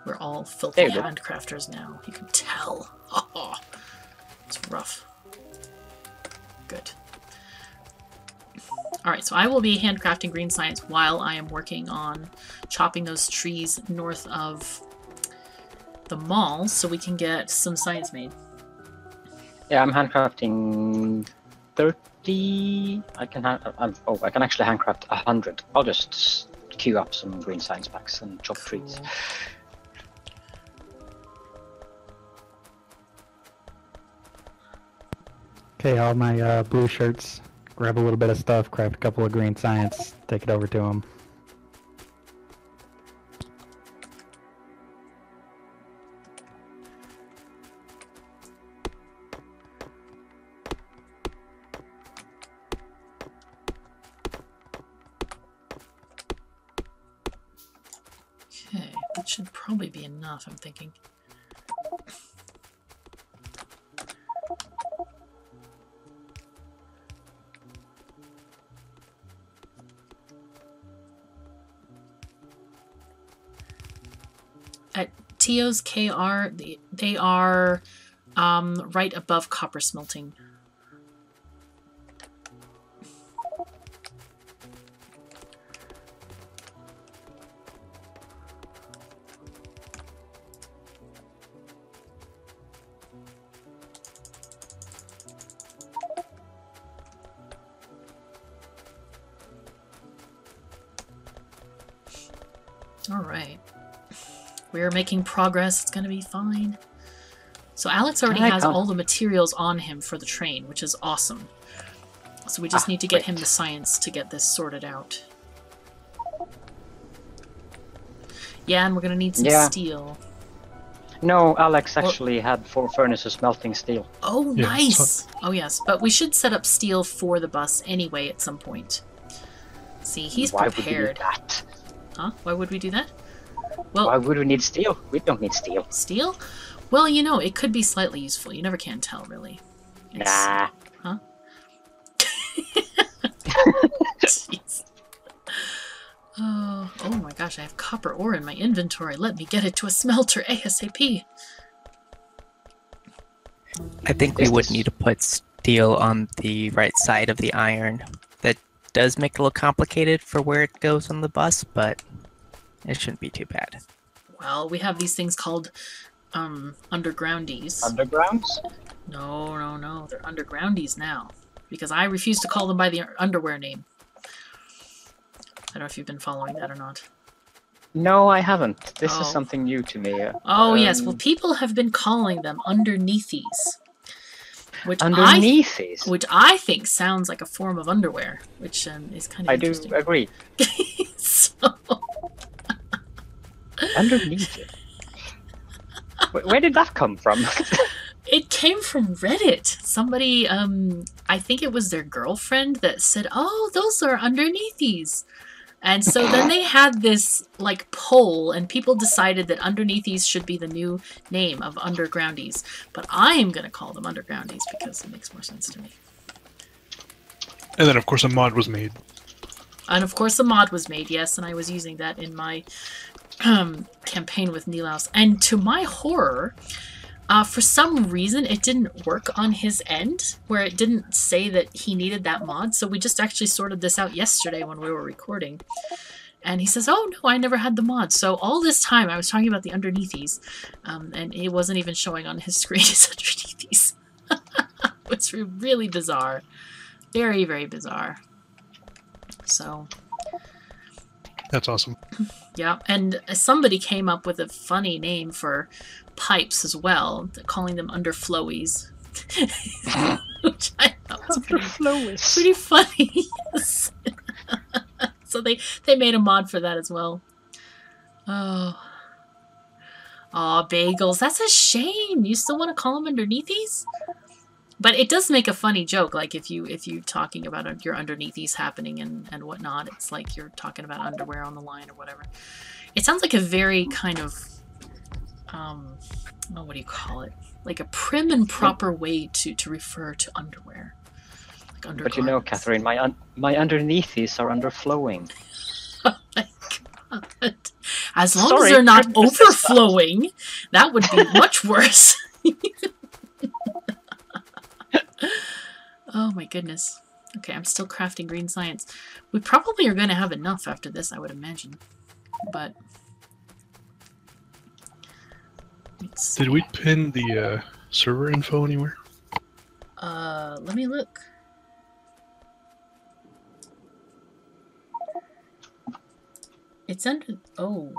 We're all filthy handcrafters now. You can tell. Oh, it's rough. Good. Alright, so I will be handcrafting green science while I am working on chopping those trees north of the mall so we can get some science made. Yeah, I'm handcrafting 30. I can actually handcraft 100. I'll just queue up some green science packs and chop trees. Okay, all my blue shirts. Grab a little bit of stuff, craft a couple of green science, take it over to them. Okay, that should probably be enough, I'm thinking. At Tio's KR, they are right above copper smelting. All right. We're making progress. It's going to be fine. So Alex already has all the materials on him for the train, which is awesome. So we just need to get him the science to get this sorted out. Yeah, and we're going to need some steel. No, Alex actually had 4 furnaces melting steel. Oh, nice! Oh, yes. But we should set up steel for the bus anyway at some point. See, he's prepared. Why would we do that? Huh? Why would we do that? Well, why would we need steel? We don't need steel. Steel? Well, you know, it could be slightly useful. You never can tell, really. Nah. Huh? Jeez. Oh my gosh, I have copper ore in my inventory. Let me get it to a smelter ASAP. I think we would need to put steel on the right side of the iron. That does make it a little complicated for where it goes on the bus, but it shouldn't be too bad. Well, we have these things called undergroundies. Undergrounds? No. They're undergroundies now. Because I refuse to call them by the underwear name. I don't know if you've been following that or not. No, I haven't. This is something new to me. Oh, yes. Well, people have been calling them underneathies. Which I think sounds like a form of underwear, which is kind of interesting. I do agree. So... Underneath it. Where did that come from? It came from Reddit. Somebody, I think it was their girlfriend that said, "Oh, those are underneathies." And so then they had this, like, poll, and people decided that underneathies should be the new name of undergroundies. But I'm going to call them undergroundies because it makes more sense to me. And then, of course, a mod was made. And, of course, a mod was made, yes, and I was using that in my campaign with Nilaus. And to my horror... for some reason, it didn't work on his end, where it didn't say that he needed that mod, so we just actually sorted this out yesterday when we were recording. And he says, "Oh, no, I never had the mod." So all this time, I was talking about the underneathies, and it wasn't even showing on his screen as underneathies. It's really bizarre. Very, very bizarre. So... That's awesome. Yeah, and somebody came up with a funny name for pipes as well, calling them underflowies. Which I thought was pretty funny. So they made a mod for that as well. Oh, bagels. That's a shame. You still want to call them underneathies? But it does make a funny joke, like if you talking about your underneathies happening and whatnot, it's like you're talking about underwear on the line or whatever. It sounds like a very kind of, what do you call it? Like a prim and proper way to refer to underwear. But you know, Catherine, my underneathies are underflowing. Oh my god. As long as they're not overflowing, that would be much worse. Oh my goodness. Okay, I'm still crafting green science. We probably are going to have enough after this, I would imagine. But... Did we pin the server info anywhere? Let me look. It's under... Oh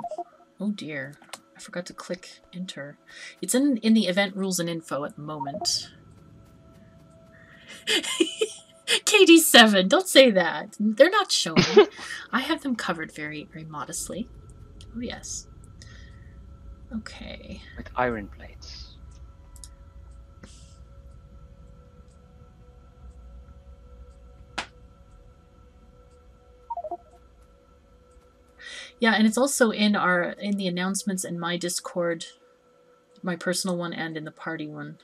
dear. I forgot to click enter. It's in the event rules and info at the moment. KD7, don't say that. They're not showing. I have them covered very, very modestly. Oh, yes. Okay. With iron plates. Yeah, and it's also in the announcements in my Discord, my personal one, and in the party one.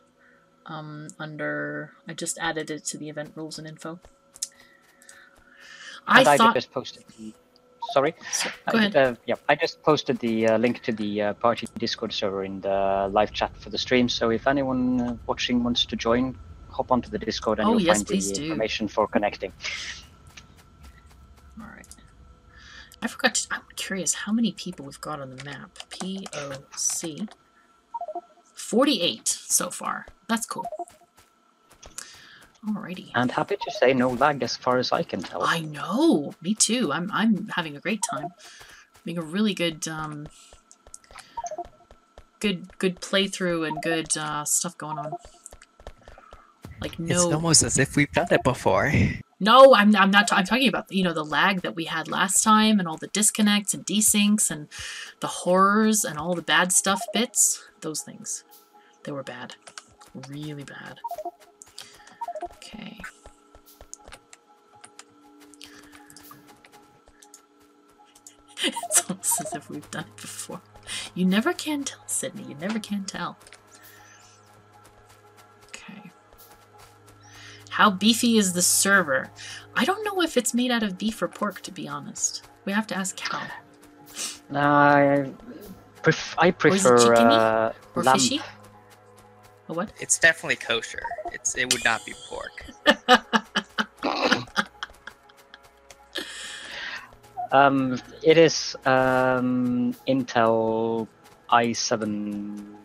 I just added it to the event rules and info. I just posted. Sorry. Go ahead. I just posted the link to the party Discord server in the live chat for the stream. So if anyone watching wants to join, hop onto the Discord and you'll find the information for connecting. All right. I forgot to, I'm curious how many people we've got on the map. POC. 48 so far. That's cool. Alrighty. And happy to say no lag as far as I can tell. I know. Me too. I'm having a great time. Being a really good good playthrough and good stuff going on. Like no. It's almost as if we've done it before. No, I'm not. I'm talking about the lag that we had last time and all the disconnects and desyncs and the horrors and all the bad stuff bits. Those things, they were bad, really bad. Okay. It's almost as if we've done it before. You never can tell, Sydney. You never can tell. Okay. How beefy is the server? I don't know if it's made out of beef or pork, to be honest. We have to ask Cal. I prefer or lamb. fishy. A what? It's definitely kosher. It would not be pork. It is Intel i7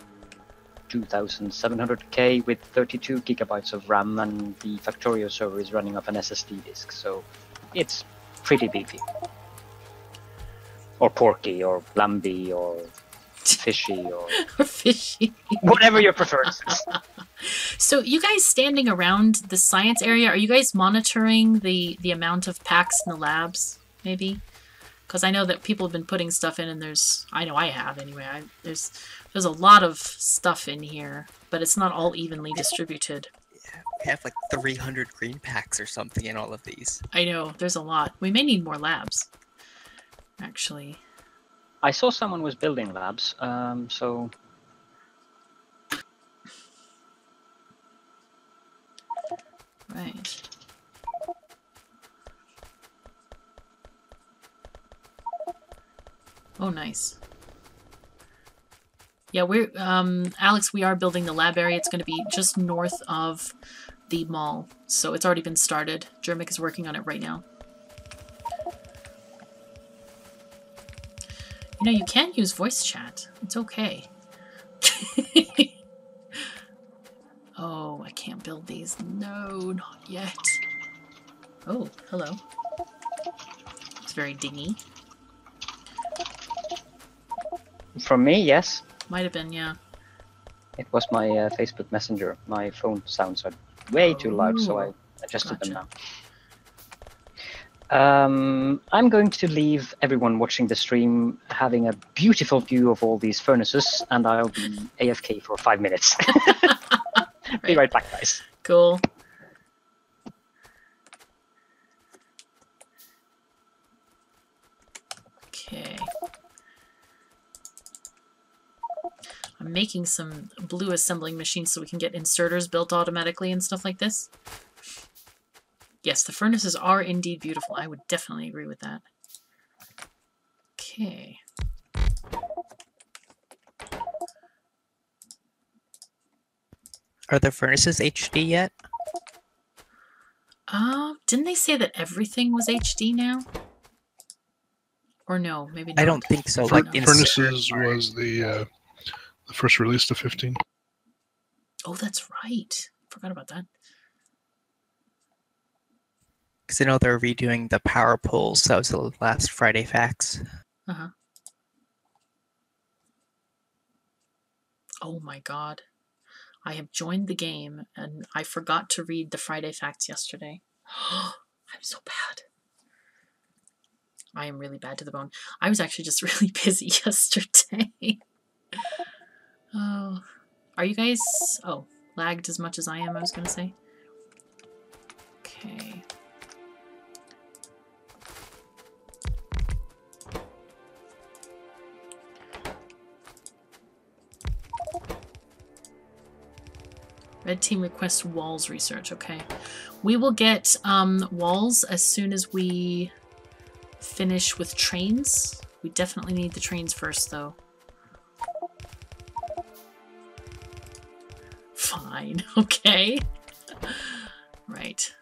2700K with 32 gigabytes of RAM, and the Factorio server is running off an SSD disk, so it's pretty beefy. Or porky, or lamby, or fishy, or fishy. Whatever your preference is. So you guys standing around the science area, are you guys monitoring the amount of packs in the labs, maybe? Because I know that people have been putting stuff in, and I know I have anyway. There's a lot of stuff in here, but it's not all evenly distributed. Yeah, we have like 300 green packs or something in all of these. I know, there's a lot. We may need more labs, actually. I saw someone was building labs, so... Right. Oh, nice. Yeah, we're, Alex, we are building the lab area. It's going to be just north of the mall. So it's already been started. Jermic is working on it right now. You know, you can use voice chat. It's okay. Oh, I can't build these. No, not yet. Oh, hello. It's very dingy. From me, yes. Might have been, yeah. It was my Facebook Messenger. My phone sounds are way too loud, so I adjusted them now. I'm going to leave everyone watching the stream having a beautiful view of all these furnaces, and I'll be AFK for 5 minutes. Be right back, guys. Cool. Okay. I'm making some blue assembling machines so we can get inserters built automatically and stuff like this. Yes, the furnaces are indeed beautiful. I would definitely agree with that. Okay. Are the furnaces HD yet? Didn't they say that everything was HD now? Or no, maybe not. I don't think so. Fur- Like in Furnaces was the first release to 15. Oh, that's right. Forgot about that. because I know they're redoing the power polls. That was the last Friday facts. Uh-huh. Oh my god. I have joined the game and I forgot to read the Friday facts yesterday. I'm so bad. I am really bad to the bone. I was actually just really busy yesterday. Oh. Are you guys... Oh, lagged as much as I am, I was going to say. Okay. Red team requests walls research. Okay. We will get walls as soon as we finish with trains. We definitely need the trains first, though. Fine. Okay. Right.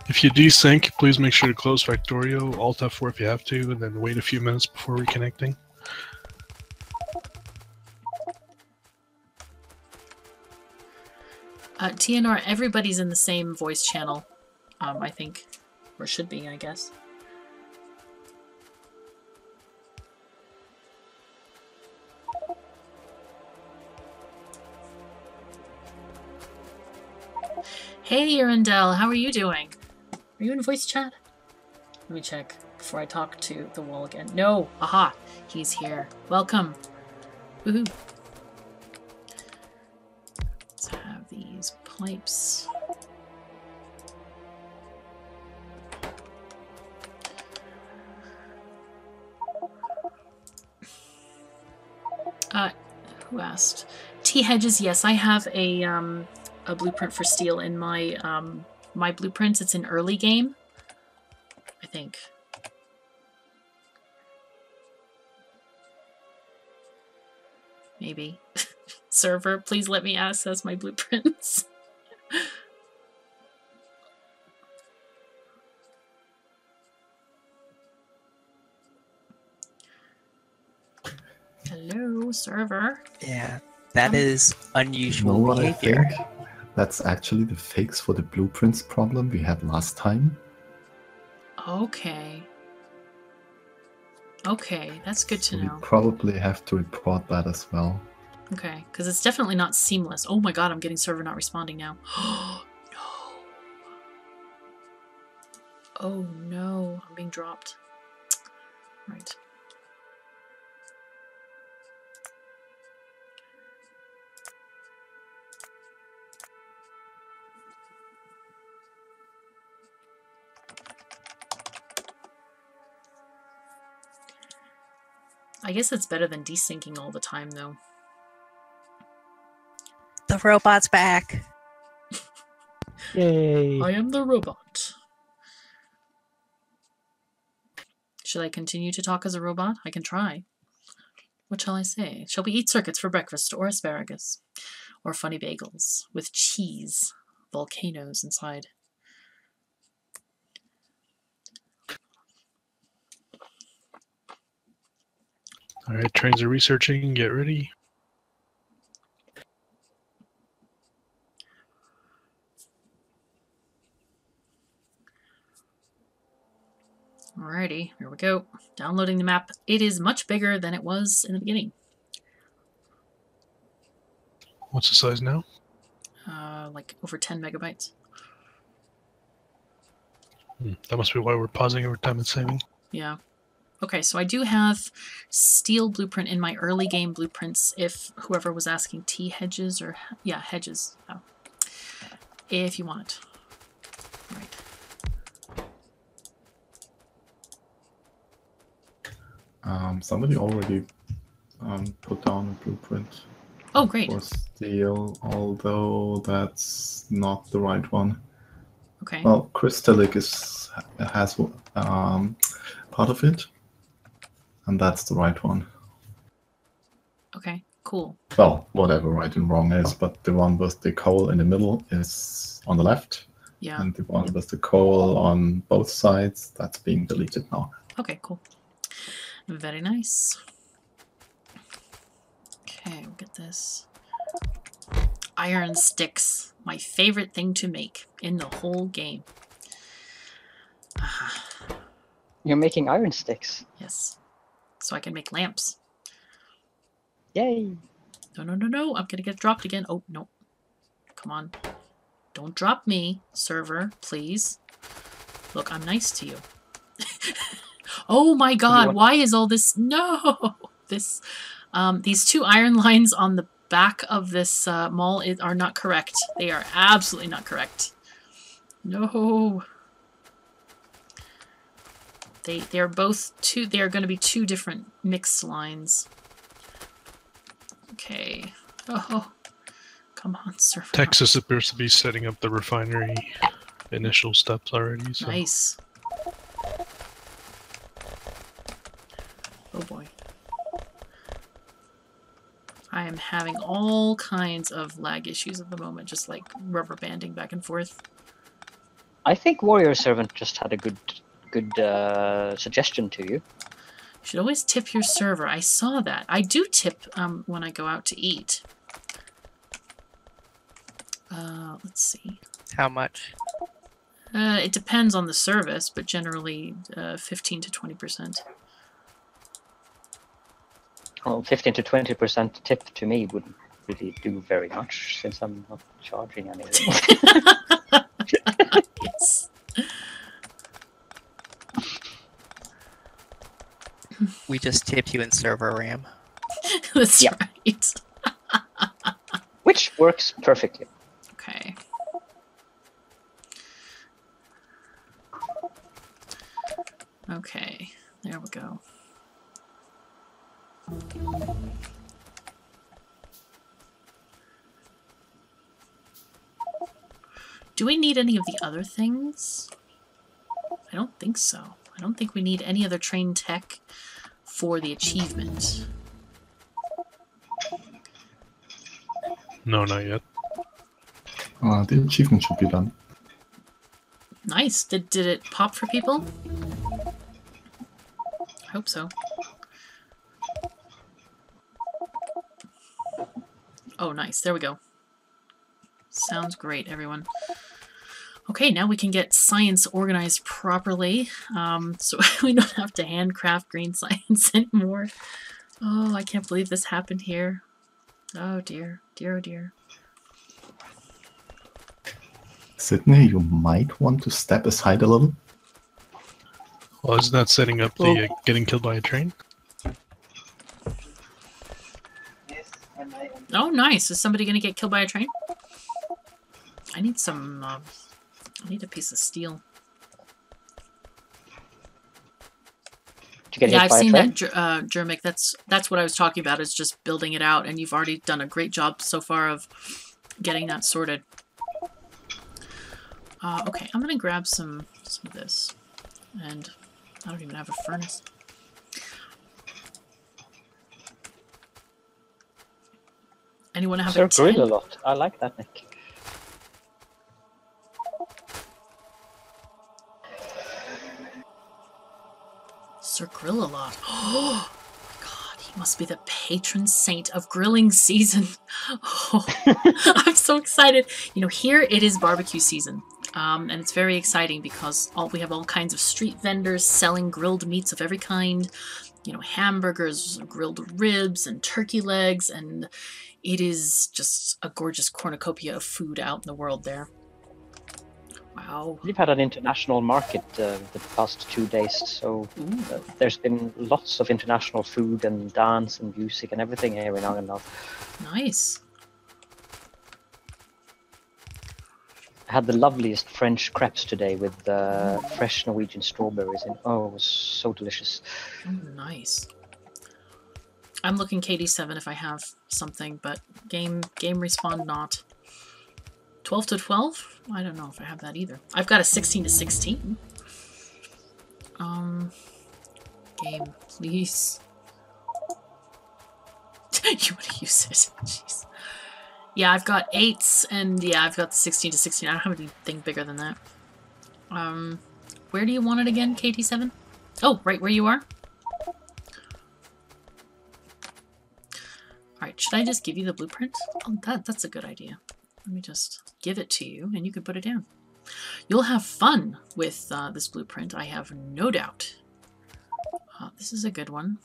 If you desync, please make sure to close Factorio, Alt F4 if you have to, and then wait a few minutes before reconnecting. TNR, everybody's in the same voice channel, I think. Or should be, I guess. Hey, Arundel, how are you doing? Are you in voice chat? Let me check before I talk to the wall again. No! Aha! He's here. Welcome! Woohoo! Let's have these pipes. Who asked? T Hedges, yes, I have a blueprint for steel in my my blueprints. It's an early game, I think. Maybe. Server, please let me access my blueprints. Hello, server. Yeah, that is unusual what I behavior. think? That's actually the fix for the blueprints problem we had last time. Okay. Okay, that's good to So we know. probably have to report that as well. Okay, because it's definitely not seamless. Oh my god, I'm getting server not responding now. Oh no. Oh no, I'm being dropped. Right. I guess it's better than desyncing all the time, though. The robot's back. Yay! I am the robot. Should I continue to talk as a robot? I can try. What shall I say? Shall we eat circuits for breakfast, or asparagus? Or funny bagels with cheese, volcanoes inside? Alright, trains are researching, get ready. Alrighty, here we go. Downloading the map. It is much bigger than it was in the beginning. What's the size now? Like over 10 megabytes. That must be why we're pausing every time it's saving. Yeah. Okay, so I do have steel blueprint in my early game blueprints, if whoever was asking. T Hedges, or... Yeah, Hedges. Oh. If you want it. Right. Somebody already put down a blueprint. Oh, great. for steel, although that's not the right one. Okay. Well, crystallic has part of it, and that's the right one. Okay, cool. Well, whatever right and wrong is, but the one with the coal in the middle is on the left, Yeah. and the one with the coal on both sides, that's being deleted now. Okay, cool. Very nice. Okay, we'll get this. Iron sticks. My favorite thing to make in the whole game. You're making iron sticks. Yes. So I can make lamps. Yay! No, no, no, no. I'm going to get dropped again. Oh, no. Come on. Don't drop me, server, please. Look, I'm nice to you. Oh my god, why is all this... No! This, these 2 iron lines on the back of this mall are not correct. They are absolutely not correct. No. They are both they are going to be 2 different mixed lines. Okay. Oh, come on, server. Texas appears to be setting up the refinery initial steps already. So. Nice. Oh boy. I am having all kinds of lag issues at the moment, just like rubber banding back and forth. I think Warrior Servant just had a good suggestion to you. You should always tip your server. I saw that. I do tip when I go out to eat. Let's see. How much? It depends on the service, but generally 15 to 20%. Well, 15 to 20% tip to me wouldn't really do very much, since I'm not charging anything. Yes. We just tip you in server RAM. That's Yeah. right. Which works perfectly. Okay. Okay, there we go. Do we need any of the other things? I don't think so. I don't think we need any other train tech for the achievement. No, not yet. The achievement should be done. Nice. Did it pop for people? I hope so. Oh, nice. There we go. Sounds great, everyone. Okay, now we can get science organized properly, so we don't have to handcraft green science anymore. Oh, I can't believe this happened here. Oh dear, dear, oh dear. Sydney, you might want to step aside a little. Well, isn't that setting up the getting killed by a train? Oh, nice. Is somebody going to get killed by a train? I need some, I need a piece of steel. To get Yeah, hit I've by a seen train? that, Jermic. That's what I was talking about, is just building it out, and you've already done a great job so far of getting that sorted. Okay, I'm going to grab some of this, and I don't even have a furnace. Anyone have a Sir, grill a tin? lot. I like that, Nick. Sir Grill a lot. Oh my god, he must be the patron saint of grilling season. Oh, I'm so excited. You know, here it is barbecue season. And it's very exciting because we have all kinds of street vendors selling grilled meats of every kind. You know, hamburgers, grilled ribs, and turkey legs, and it is just a gorgeous cornucopia of food out in the world there. Wow. We've had an international market the past 2 days, so there's been lots of international food and dance and music and everything here in Arendal. Nice. I had the loveliest French crepes today with fresh Norwegian strawberries in. Oh, it was so delicious. Oh, nice. I'm looking KD7 if I have something, but game respawn not. 12 to 12? I don't know if I have that either. I've got a 16 to 16. Game, please. You want to use it? Jeez. Yeah, I've got 8s, and yeah, I've got the 16 to 16. I don't have anything bigger than that. Where do you want it again, KT7? Oh, right where you are? Alright, should I just give you the blueprint? Oh, that's a good idea. Let me just give it to you, and you can put it down. You'll have fun with this blueprint, I have no doubt. This is a good one.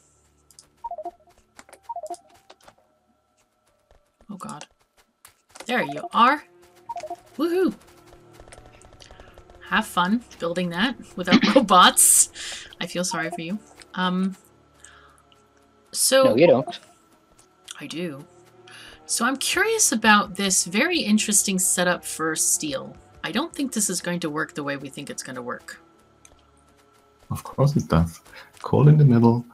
Oh god. There you are! Woohoo! Have fun building that without robots. I feel sorry for you. So... No, you don't. I do. So I'm curious about this very interesting setup for steel. I don't think this is going to work the way we think it's going to work. Of course it does. Coal in the middle,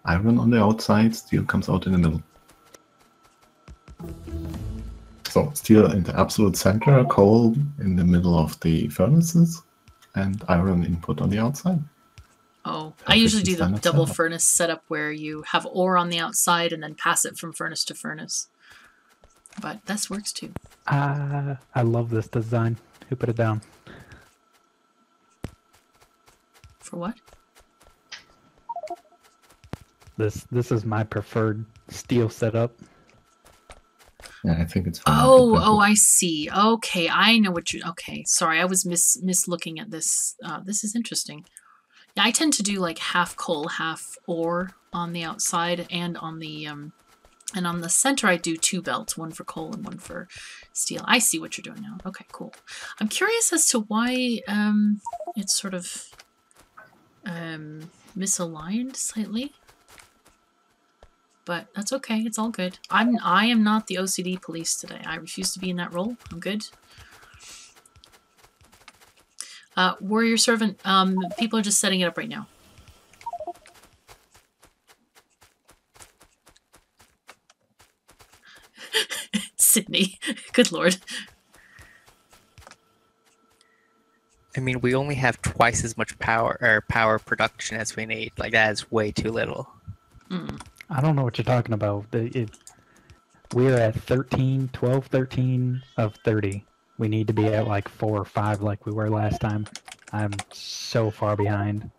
iron on the outside, steel comes out in the middle. So steel in the absolute center, coal in the middle of the furnaces, and iron input on the outside. Oh, I usually do the Standard double setup. furnace setup where you have ore on the outside and then pass it from furnace to furnace. But this works too. I love this design. Who put it down? For what? This is my preferred steel setup. Yeah, I think it's fine. Oh, I see. Okay, I know what you... Okay, sorry, I was mislooking at this. This is interesting. Yeah, I tend to do like half coal, half ore on the outside, and on the center I do 2 belts, one for coal and one for steel. I see what you're doing now. Okay, cool. I'm curious as to why it's sort of misaligned slightly. But that's okay, it's all good. I am not the OCD police today. I refuse to be in that role. I'm good. Warrior servant, people are just setting it up right now. Sydney, good lord. I mean, we only have twice as much power production as we need. Like, that is way too little. Mm. I don't know what you're talking about. We're at 12, 13 of 30. We need to be at like 4 or 5 like we were last time. I'm so far behind.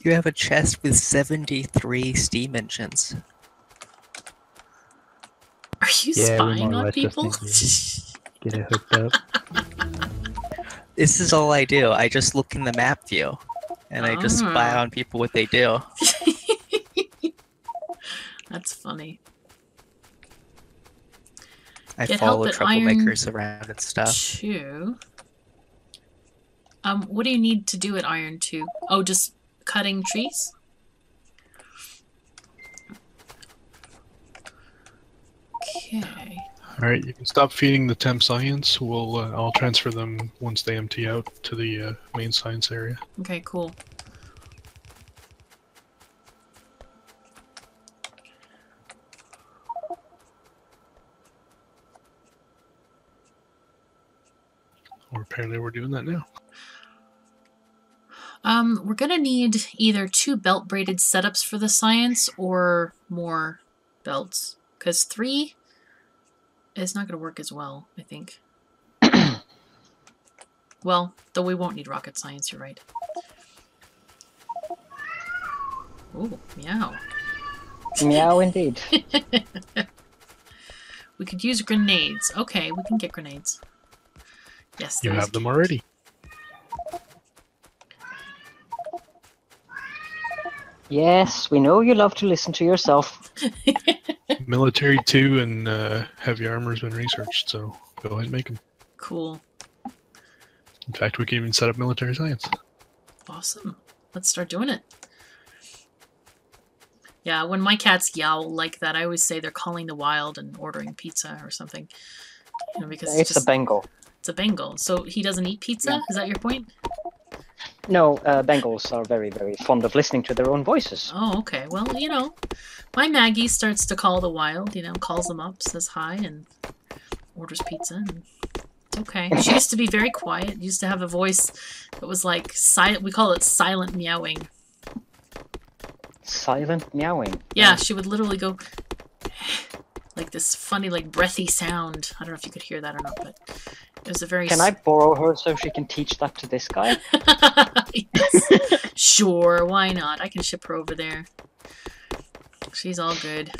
You have a chest with 73 steam engines. Are you Yeah, we spying more or on less just people? need to get it hooked up. This is all I do. I just look in the map view, and I just spy on people what they do. That's funny. I Get follow help at iron troublemakers around and stuff. 2. What do you need to do at iron 2? Oh, just cutting trees? Okay. Alright, you can stop feeding the temp science. I'll transfer them once they empty out to the main science area. Okay, cool. Or apparently we're doing that now. We're gonna need either 2 belt braided setups for the science or more belts. Because 3 is not gonna work as well, I think. Well, though we won't need rocket science, you're right. Ooh, meow. Meow indeed. We could use grenades. Okay, we can get grenades. Yes, You there is have them already. Yes, we know you love to listen to yourself. Military 2 and heavy armor has been researched, so go ahead and make them. Cool. In fact, we can even set up military science. Awesome. Let's start doing it. Yeah, when my cats yowl like that, I always say they're calling the wild and ordering pizza or something. You know, because It's a Bengal. It's a Bengal. So he doesn't eat pizza? Yeah. Is that your point? No, Bengals are very, very fond of listening to their own voices. Oh, okay. Well, you know, my Maggie starts to call the wild, you know, calls them up, says hi, and orders pizza, and it's okay. She used to be very quiet, used to have a voice that was like, we call it silent meowing. Silent meowing? Yeah, she would literally go like this funny, like, breathy sound. I don't know if you could hear that or not, but it was a very... Can I borrow her so she can teach that to this guy? Yes. Sure, why not? I can ship her over there. She's all good.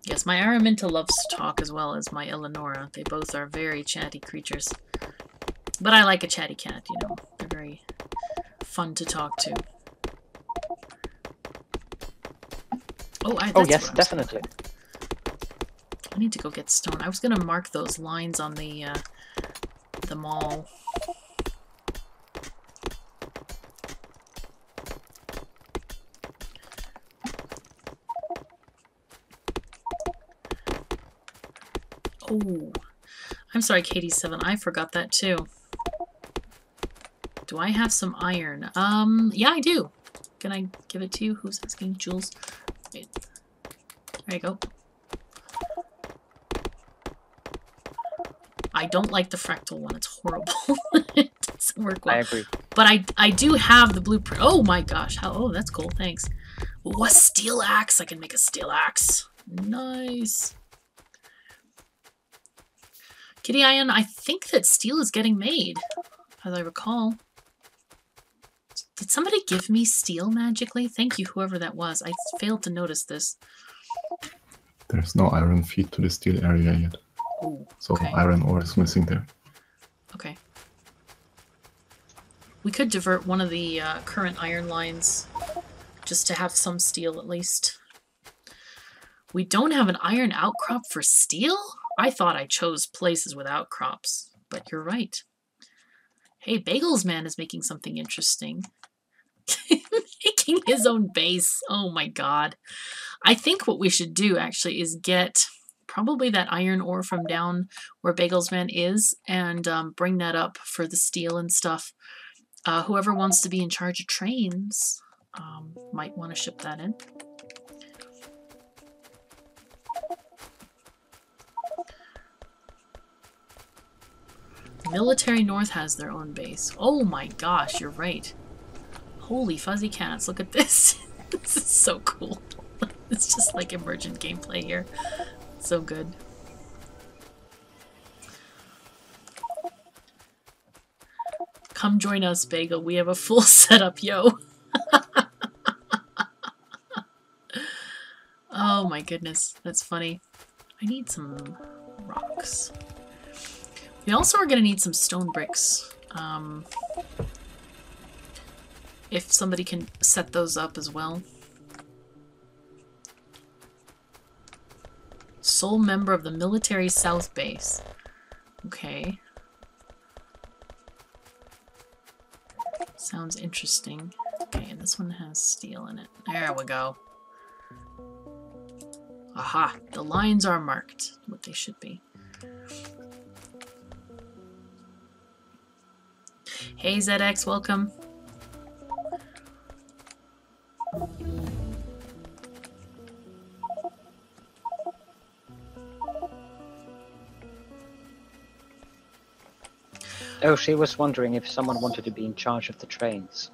Yes, my Araminta loves to talk as well as my Eleonora. They both are very chatty creatures. But I like a chatty cat, you know. They're very fun to talk to. Oh yes, definitely. I need to go get stone. I was gonna mark those lines on the mall. Oh, I'm sorry, Katie7. I forgot that too. Do I have some iron? Yeah, I do. Can I give it to you? Who's asking? Jules? Wait. There you go. I don't like the fractal one. It's horrible. It doesn't work well. I agree. But I do have the blueprint. Oh my gosh. Oh, that's cool. Thanks. Ooh, a steel axe. I can make a steel axe. Nice. Kitty Iron, I think that steel is getting made, as I recall. Did somebody give me steel magically? Thank you, whoever that was. I failed to notice this. There's no iron feed to the steel area yet. Ooh, so okay. Iron ore is missing there. Okay. We could divert one of the current iron lines just to have some steel at least. We don't have an iron outcrop for steel? I thought I chose places with outcrops, but you're right. Hey, Bagels Man is making something interesting. Making his own base. Oh my god. I think what we should do actually is get probably that iron ore from down where Bagels Man is and bring that up for the steel and stuff. Whoever wants to be in charge of trains might want to ship that in. Military North has their own base. Oh my gosh, you're right. Holy fuzzy cats, look at this. This is so cool. It's just like emergent gameplay here. So good. Come join us, Bagel. We have a full setup, yo. Oh my goodness, that's funny. I need some rocks. We also are going to need some stone bricks. If somebody can set those up as well. Sole member of the Military South Base. Okay. Sounds interesting. Okay, and this one has steel in it. There we go. Aha! The lines are marked. What they should be. Hey ZX, welcome. Oh, she was wondering if someone wanted to be in charge of the trains.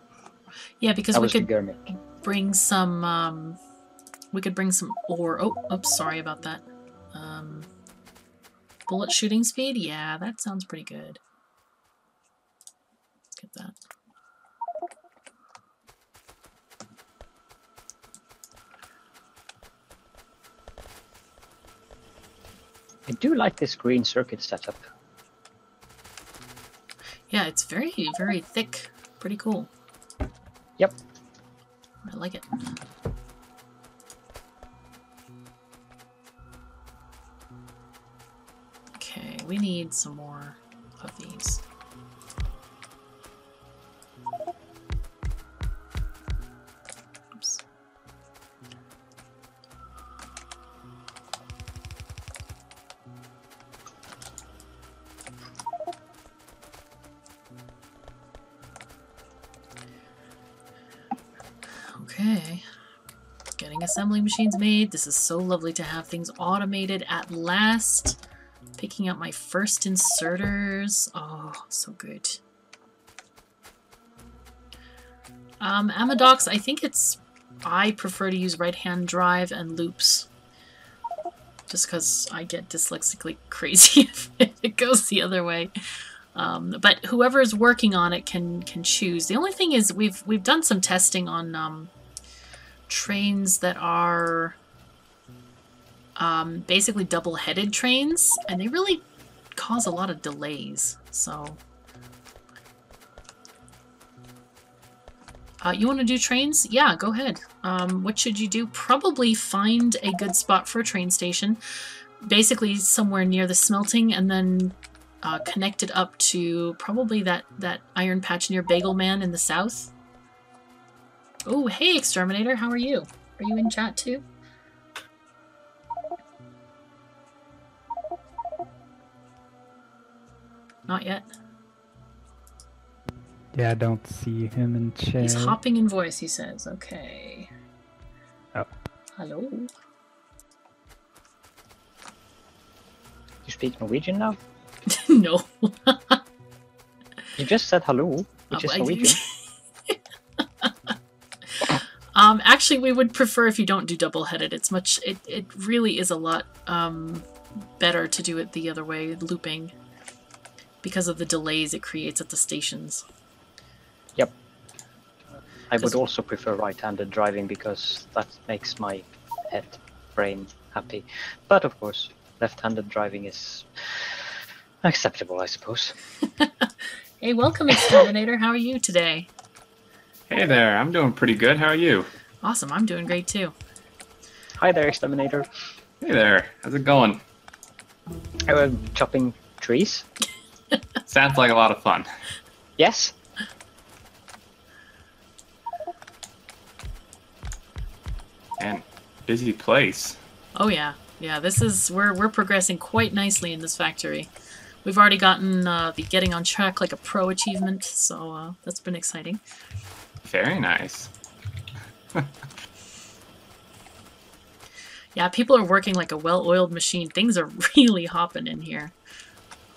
Yeah, because that we was could Gurmik. Bring some we could bring some ore. Oh, oops, sorry about that. Bullet shooting speed? Yeah, that sounds pretty good. Get that. I do like this green circuit setup. Yeah, it's very, very thick. Pretty cool. Yep. I like it. Okay, we need some more of these. Oops. Okay. Getting assembly machines made. This is so lovely to have things automated at last. Picking up my first inserters. Oh, so good. Amadox, I think I prefer to use right-hand drive and loops. Just because I get dyslexically crazy if it goes the other way. But whoever is working on it can choose. The only thing is we've done some testing on trains that are basically double-headed trains, and they really cause a lot of delays. So you want to do trains? Yeah, go ahead. What should you do? Probably find a good spot for a train station. Basically somewhere near the smelting, and then connect it up to probably that iron patch near Bagel Man in the south. Oh, hey, Exterminator, how are you? Are you in chat too? Not yet. Yeah, I don't see him in chat. He's hopping in voice, he says. Okay. Oh. Hello. You speak Norwegian now? No. You just said hello, which is Norwegian. Actually, we would prefer if you don't do double-headed. It's much. It really is a lot better to do it the other way, looping, because of the delays it creates at the stations. Yep. I would also prefer right-handed driving because that makes my head brain happy. But of course, left-handed driving is acceptable, I suppose. Hey, welcome, Exterminator. How are you today? Hey there, I'm doing pretty good. How are you? Awesome, I'm doing great too. Hi there, Exterminator. Hey there, how's it going? Chopping trees? Sounds like a lot of fun. Yes. And busy place. Oh yeah, yeah. This is we're progressing quite nicely in this factory. We've already gotten the getting on track like a pro achievement, so that's been exciting. Very nice. Yeah, people are working like a well-oiled machine. Things are really hopping in here.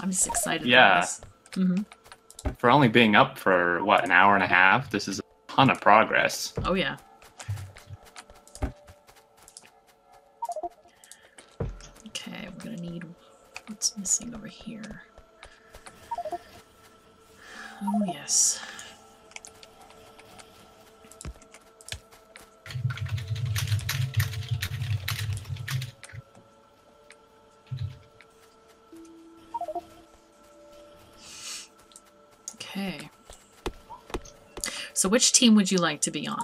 I'm just excited about this. Mm-hmm. For only being up for, what, an hour and a half, this is a ton of progress. Oh, yeah. Okay, we're going to need... What's missing over here? Oh, yes. Okay. So which team would you like to be on?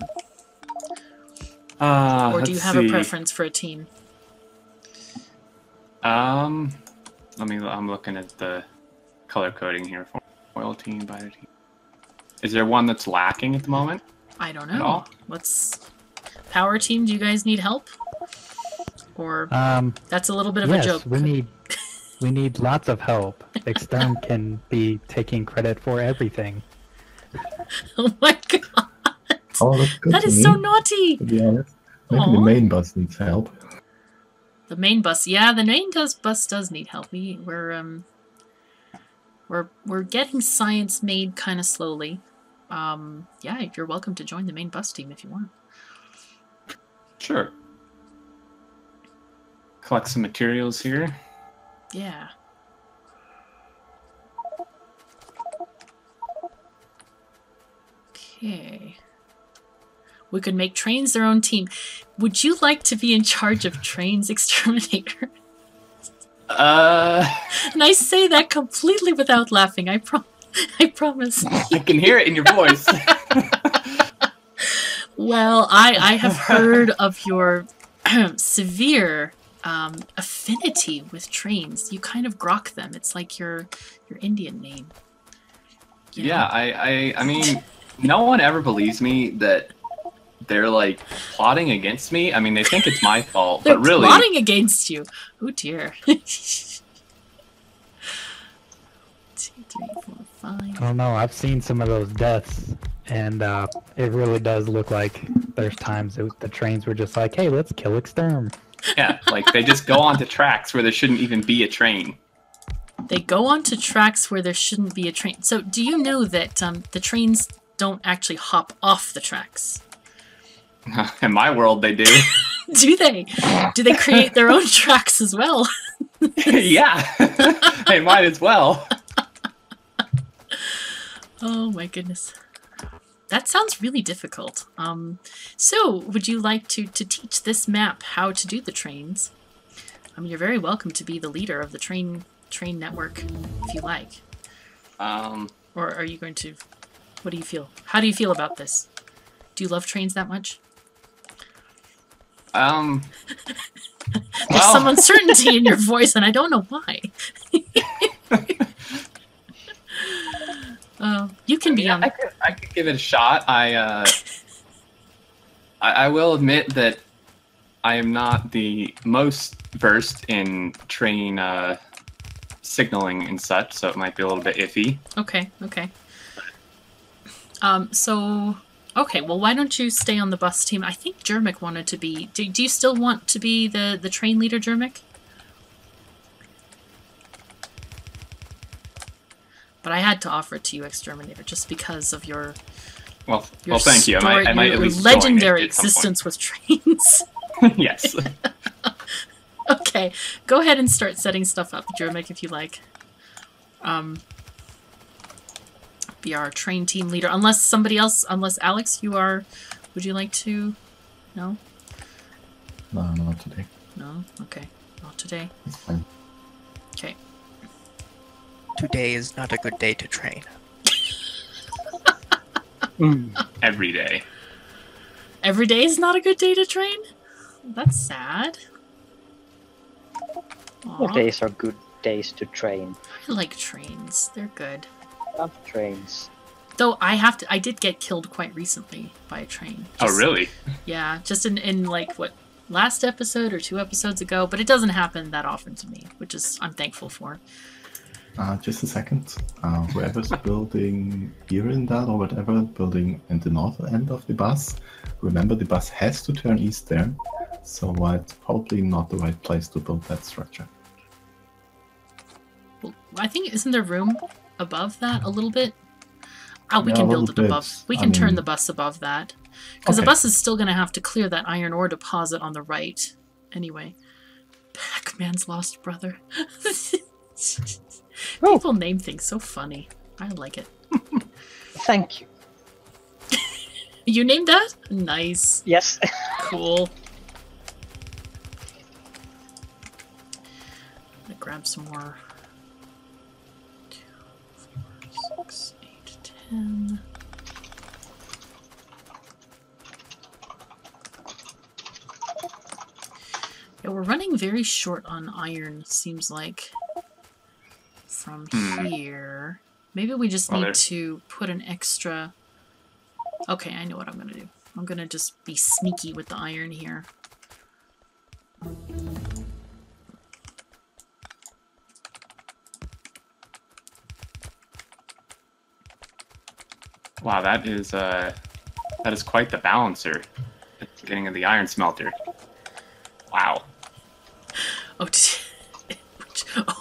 Or do you have a preference for a team? I'm looking at the color coding here for oil team, bio team. Is there one that's lacking at the moment? I don't know. What's power team? Do you guys need help? Or that's a little bit of a joke. We need lots of help. Extern can be taking credit for everything. Oh my god! Oh, that's good. That is so naughty. To be honest, maybe the main bus needs help. The main bus, yeah, the main bus does need help. We're getting science made kind of slowly. Yeah, you're welcome to join the main bus team if you want. Sure. Collect some materials here. Yeah. Okay. We could make trains their own team. Would you like to be in charge of trains, Exterminator? And I say that completely without laughing. I promise. I can hear it in your voice. Well, I have heard of your severe affinity with trains. You kind of grok them. It's like your Indian name. You know? Yeah, I mean, no one ever believes me that they're like plotting against me. I mean, they think it's my fault, They're but really plotting against you. Oh dear. 2, 3, 4, 5. I don't know. I've seen some of those deaths, And it really does look like there's times that the trains were just like, hey, let's kill exterm. Yeah, like they just go onto tracks where there shouldn't even be a train. They go onto tracks where there shouldn't be a train. So do you know that the trains don't actually hop off the tracks? In my world, they do. Do they? Do they create their own tracks as well? Yeah, they might as well. Oh my goodness. That sounds really difficult. So, would you like to teach this map how to do the trains? You're very welcome to be the leader of the train network, if you like. Or are you going to... What do you feel? How do you feel about this? Do you love trains that much? There's some uncertainty in your voice, and I don't know why. You can be on. I could give it a shot. I will admit that I am not the most versed in train signaling and such, so it might be a little bit iffy. Okay. Okay, well, why don't you stay on the bus team? I think Jermic wanted to be... Do you still want to be the train leader, Jermic? But I had to offer it to you, Exterminator, just because of your... Well, thank you. I might at least legendary existence with trains. Yes. Okay, go ahead and start setting stuff up, Jermic, if you like. Be our train team leader. Unless somebody else, unless Alex, you are... Would you like to... No? No, not today. No? Okay. Not today. It's fine. Okay. Today is not a good day to train. Every day. Every day is not a good day to train? That's sad. What days are good days to train? I like trains. They're good. Love trains. Though I did get killed quite recently by a train. Oh, really? Yeah, just in like, what, last episode or 2 episodes ago, but it doesn't happen that often to me, which is, I'm thankful for. Just a second. Whoever's building here in that or whatever, building in the north end of the bus, remember the bus has to turn east there, so it's probably not the right place to build that structure. Well, I think, isn't there room above that a little bit? Oh, we Yeah, can a build it little above. bit. We I can turn mean- the bus above that. Because the Okay. bus is still going to have to clear that iron ore deposit on the right. Anyway. Pac-Man's lost brother. People name things so funny. I like it. Thank you. You named that? Nice. Yes. Cool. I'm gonna grab some more. 2, 4, 6, 8, 10. Yeah, we're running very short on iron, seems like. From here. Maybe we just need to put an extra... Okay, I know what I'm gonna do. I'm gonna just be sneaky with the iron here. Wow, that is quite the balancer at the beginning of the iron smelter. Wow. Oh,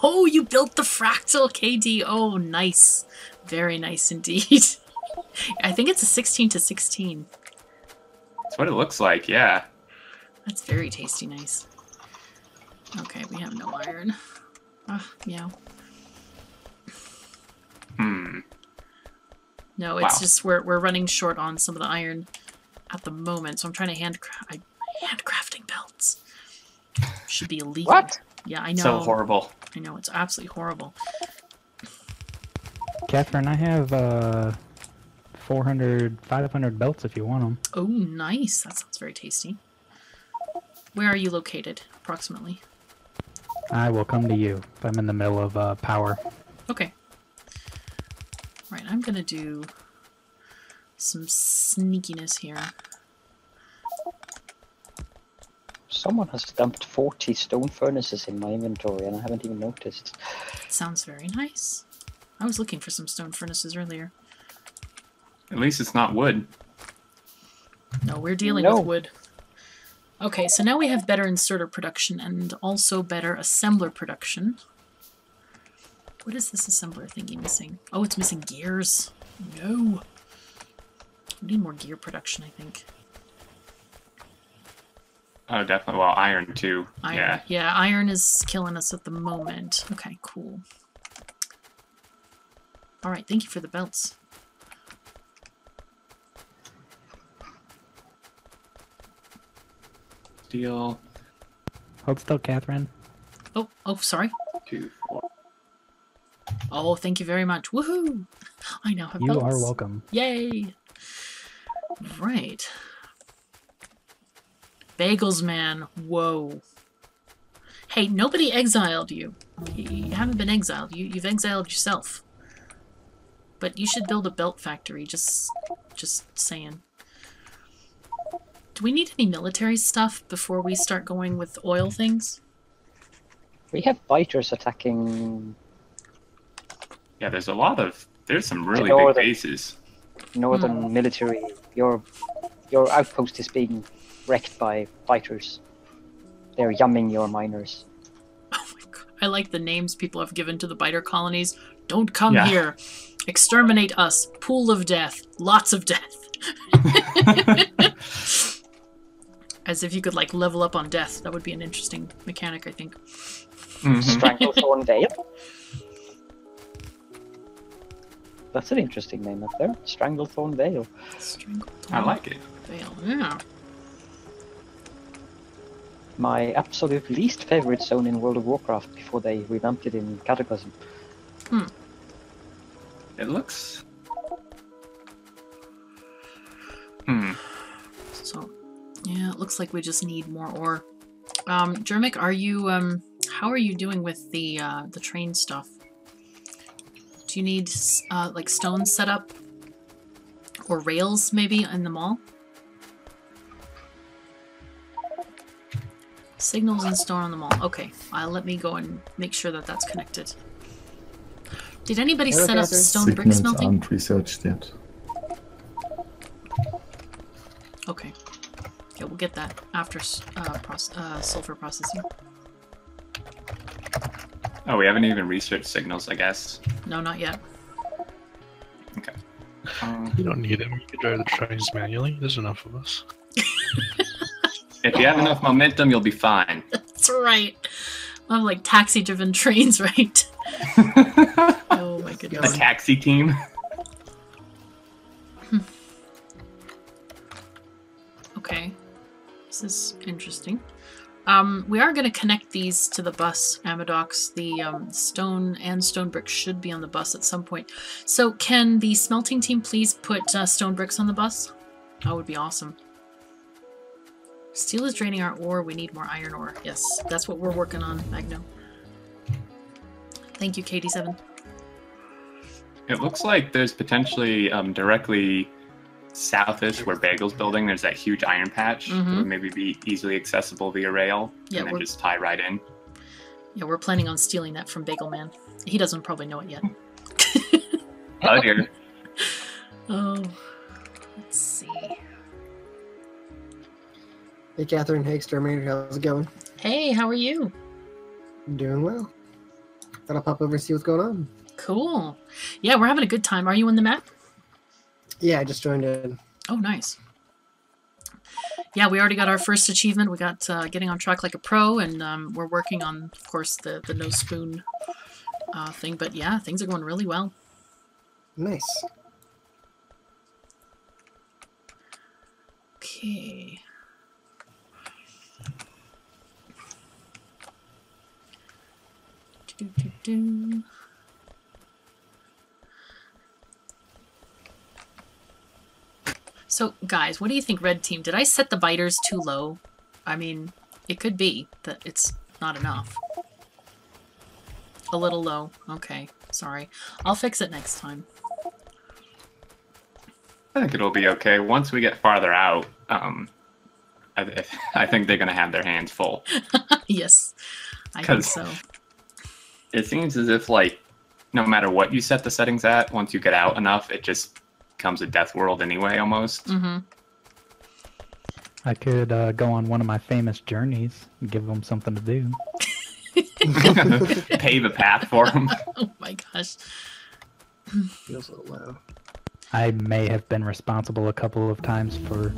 oh, you built the fractal KD. Oh, nice. Very nice indeed. I think it's a 16 to 16. That's what it looks like, yeah. That's very tasty nice. Okay, we have no iron. Meow. No, it's just we're running short on some of the iron at the moment, so I'm trying to handcrafting belts. Should be illegal. What? Yeah, I know. So horrible. I know, it's absolutely horrible. Catherine, I have 400, 500 belts if you want them. Oh, nice. That sounds very tasty. Where are you located, approximately? I will come to you if I'm in the middle of power. Okay. Right, I'm gonna do some sneakiness here. Someone has dumped 40 stone furnaces in my inventory and I haven't even noticed. That sounds very nice. I was looking for some stone furnaces earlier. At least it's not wood. No, we're dealing No. with wood. Okay, so now we have better inserter production and also better assembler production. What is this assembler thingy missing? Oh, it's missing gears. No. We need more gear production, I think. Oh, definitely. Well, iron too. Iron. Yeah, iron is killing us at the moment. Okay, cool. Alright, thank you for the belts. Steel. Hold still, Catherine. Oh, sorry. 2, 4. Oh, thank you very much. Woohoo! I now have You belts. are welcome. Yay! Right. Bagels, man. Whoa. Hey, nobody exiled you. You haven't been exiled. You've exiled yourself. But you should build a belt factory, just saying. Do we need any military stuff before we start going with oil things? We have YTers attacking Yeah, there's some really know big that- bases. northern military. Your outpost is being wrecked by YTers. They're yumming your miners. Oh my god. I like the names people have given to the biter colonies. Don't come Yeah. here. Exterminate us. Pool of death. Lots of death. As if you could, like, level up on death. That would be an interesting mechanic, I think. Mhm. Stranglethorn Vale. That's an interesting name up there. Stranglethorn Vale. I like it. Veil. Yeah. My absolute least favorite zone in World of Warcraft before they revamped it in Cataclysm. It looks... So, yeah, it looks like we just need more ore. Jermic, are you, how are you doing with the train stuff? Do you need, like, stones set up? Or rails, maybe, in the mall? Signals and stone on the mall. Okay, let me go and make sure that that's connected. Did anybody Hello, set up Catherine. stone brick Signals smelting? aren't researched yet. Okay. Yeah, we'll get that after sulfur processing. Oh, we haven't even researched signals, I guess. No, not yet. Okay. You don't need them. You can drive the trains manually. There's enough of us. If you have enough momentum, you'll be fine. That's right. I'm like taxi-driven trains, right? Oh my A goodness. taxi team. Okay. This is interesting. We are going to connect these to the bus, Amadox. The stone and stone bricks should be on the bus at some point. So can the smelting team please put stone bricks on the bus? That would be awesome. Steel is draining our ore. We need more iron ore. Yes, that's what we're working on, Magno. Thank you, KD7. It looks like there's potentially directly southish where Bagel's building, there's that huge iron patch that would maybe be easily accessible via rail, Yeah, and then just tie right in. Yeah, we're planning on stealing that from Bagel Man. He doesn't probably know it yet. Oh dear. Oh, let's see. Hey, Catherine. Hey, Exterminator. How's it going? Hey, how are you? I'm doing well. Thought I'll pop over and see what's going on. Cool. Yeah, we're having a good time. Are you on the map? Yeah, I just joined in. Oh, nice. Yeah, we already got our first achievement. We got getting on track like a pro, and we're working on, of course, the no spoon thing. But yeah, things are going really well. Nice. Okay. Do-do-do-do. So, guys, what do you think, Red Team? Did I set the biters too low? I mean, it could be that it's not enough. A little low. Okay, sorry. I'll fix it next time. I think it'll be okay. Once we get farther out, I think they're going to have their hands full. Yes, I think so. It seems as if, like, no matter what you set the settings at, once you get out enough, it just becomes a death world anyway, almost. Mm-hmm. I could go on one of my famous journeys and give them something to do. Pave a path for them. Oh my gosh. Feels a little low. I may have been responsible a couple of times for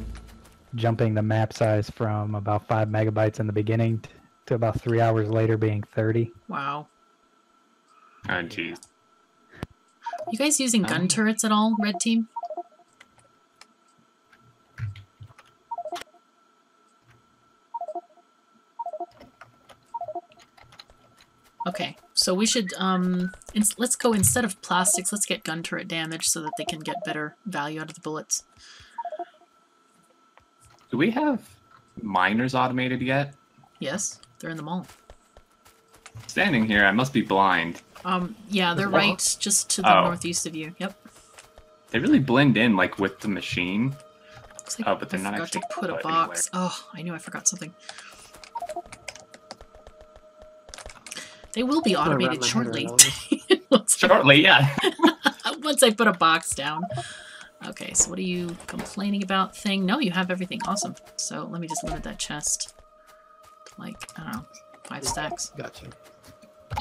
jumping the map size from about 5 megabytes in the beginning to about 3 hours later being 30. Wow. Oh, jeez. You guys using gun turrets at all, Red Team? Okay, so we should, let's go, instead of plastics, let's get gun turret damage so that they can get better value out of the bullets. Do we have miners automated yet? Yes, they're in the mall. Standing here, I must be blind. Yeah, they're right just to the northeast of you. Yep. They really blend in, like, with the machine. Looks like Oh, but they're not forgot actually to put a put box. Oh, I knew I forgot something. They will be automated shortly. Shortly, yeah. Once I put a box down. Okay, so what are you complaining about thing? No, you have everything. Awesome. So let me just limit that chest to, like, I don't know, 5 stacks. Gotcha.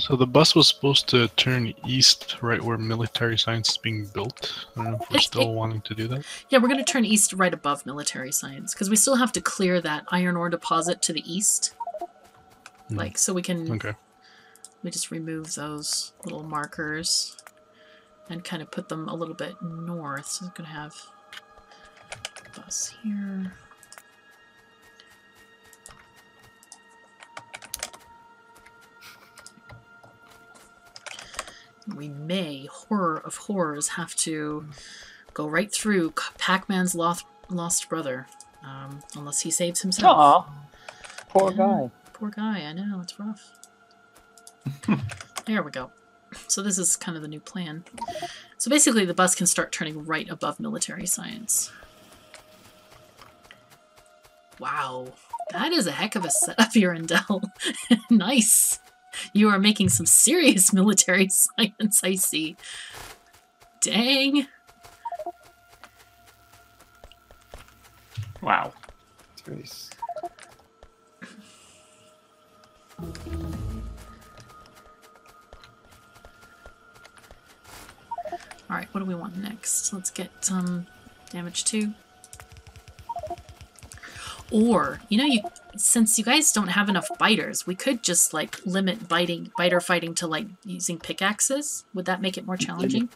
So the bus was supposed to turn east right where military science is being built. I don't know if we're still wanting to do that. Yeah, we're going to turn east right above military science, because we still have to clear that iron ore deposit to the east. Like, so we can... Okay. We just remove those little markers and kind of put them a little bit north. So we're going to have a bus here. We may, horror of horrors, have to go right through Pac-Man's lost brother, unless he saves himself. Aw, poor guy. Poor guy, I know, it's rough. There we go. So this is kind of the new plan. So basically the bus can start turning right above military science. Wow, that is a heck of a setup here, Endel. Nice. You are making some serious military science, I see. Dang. Wow. Nice. Alright, what do we want next? Let's get damage 2. Or, you know, since you guys don't have enough biters, we could just, like, limit biter fighting to, like, using pickaxes. Would that make it more challenging?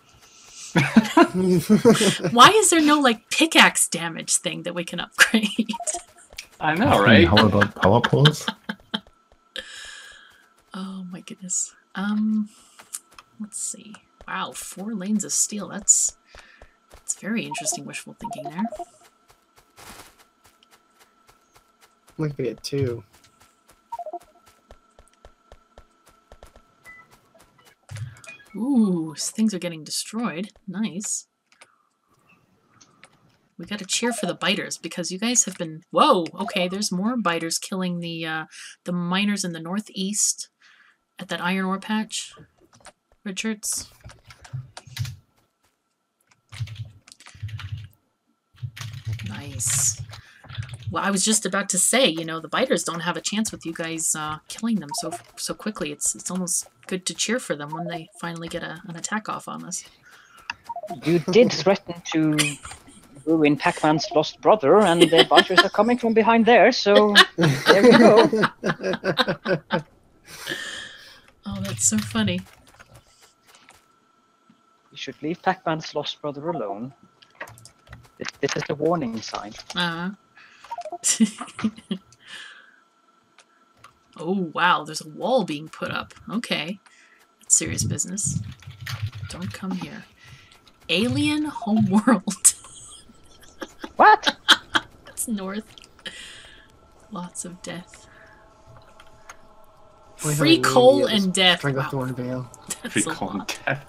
Why is there no, like, pickaxe damage thing that we can upgrade? I know, right? How about power poles? Oh my goodness. Let's see. Wow, 4 lanes of steel. That's very interesting wishful thinking there. Look at it too. Ooh, things are getting destroyed. Nice. We gotta cheer for the biters because you guys have been... Whoa! Okay, there's more biters killing the miners in the northeast at that iron ore patch. Richards. Nice. Well, I was just about to say, you know, the biters don't have a chance with you guys killing them so quickly. It's almost good to cheer for them when they finally get an attack off on us. You did threaten to ruin Pac-Man's lost brother, and the biters are coming from behind there, so there you go. Oh, that's so funny. You should leave Pac-Man's lost brother alone. This is the warning sign. Oh, wow, there's a wall being put up. Okay. That's serious business. Don't come here. Alien homeworld. What? It's north. Lots of death. Free coal and death. Drink a thorn veil. Free coal and death.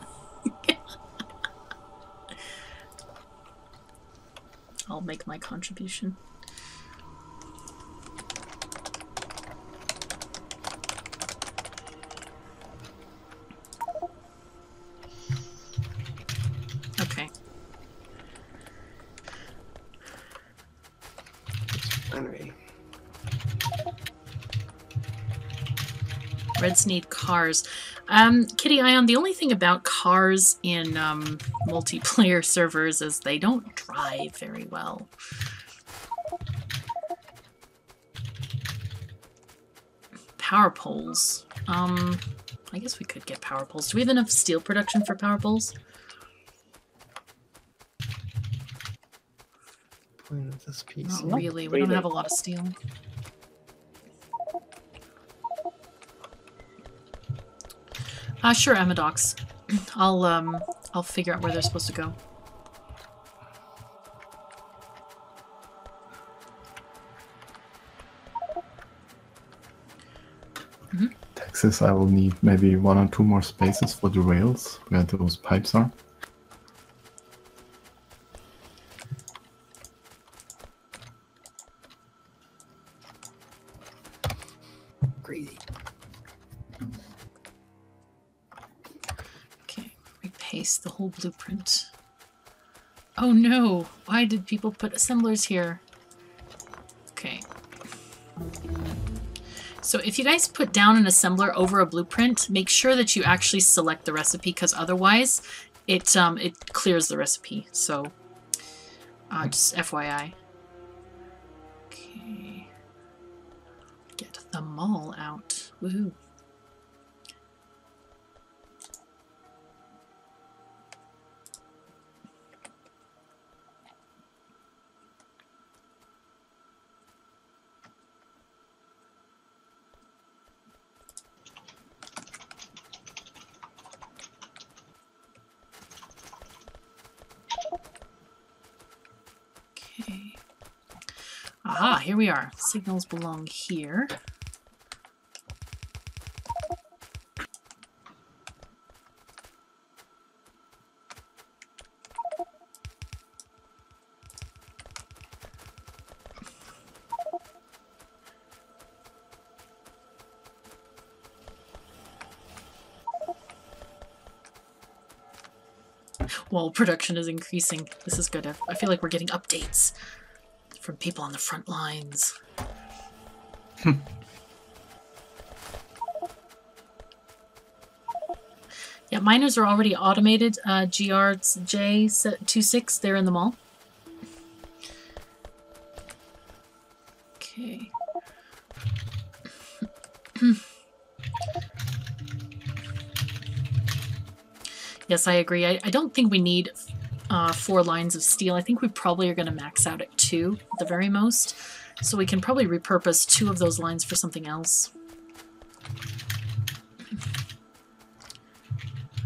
I'll make my contribution. Okay. Reds need cars. Kitty Ion, the only thing about cars in multiplayer servers is they don't drive very well. Power poles. I guess we could get power poles. Do we have enough steel production for power poles? Point of this piece. Not really. We don't have a lot of steel. Sure, Amadox. I'll figure out where they're supposed to go. Texas, I will need maybe 1 or 2 more spaces for the rails where those pipes are. Crazy. Okay, repaste the whole blueprint. Oh no! Why did people put assemblers here? Okay. So if you guys put down an assembler over a blueprint, make sure that you actually select the recipe, because otherwise it clears the recipe. So just FYI. Okay. Get the mall out. Woohoo. Okay. Aha, here we are. Signals belong here. Well, production is increasing. This is good. I feel like we're getting updates from people on the front lines. Yeah, miners are already automated. GRJ26, they're in the mall. Okay. Yes, I agree. I don't think we need 4 lines of steel. I think we probably are going to max out at 2 at the very most. So we can probably repurpose 2 of those lines for something else.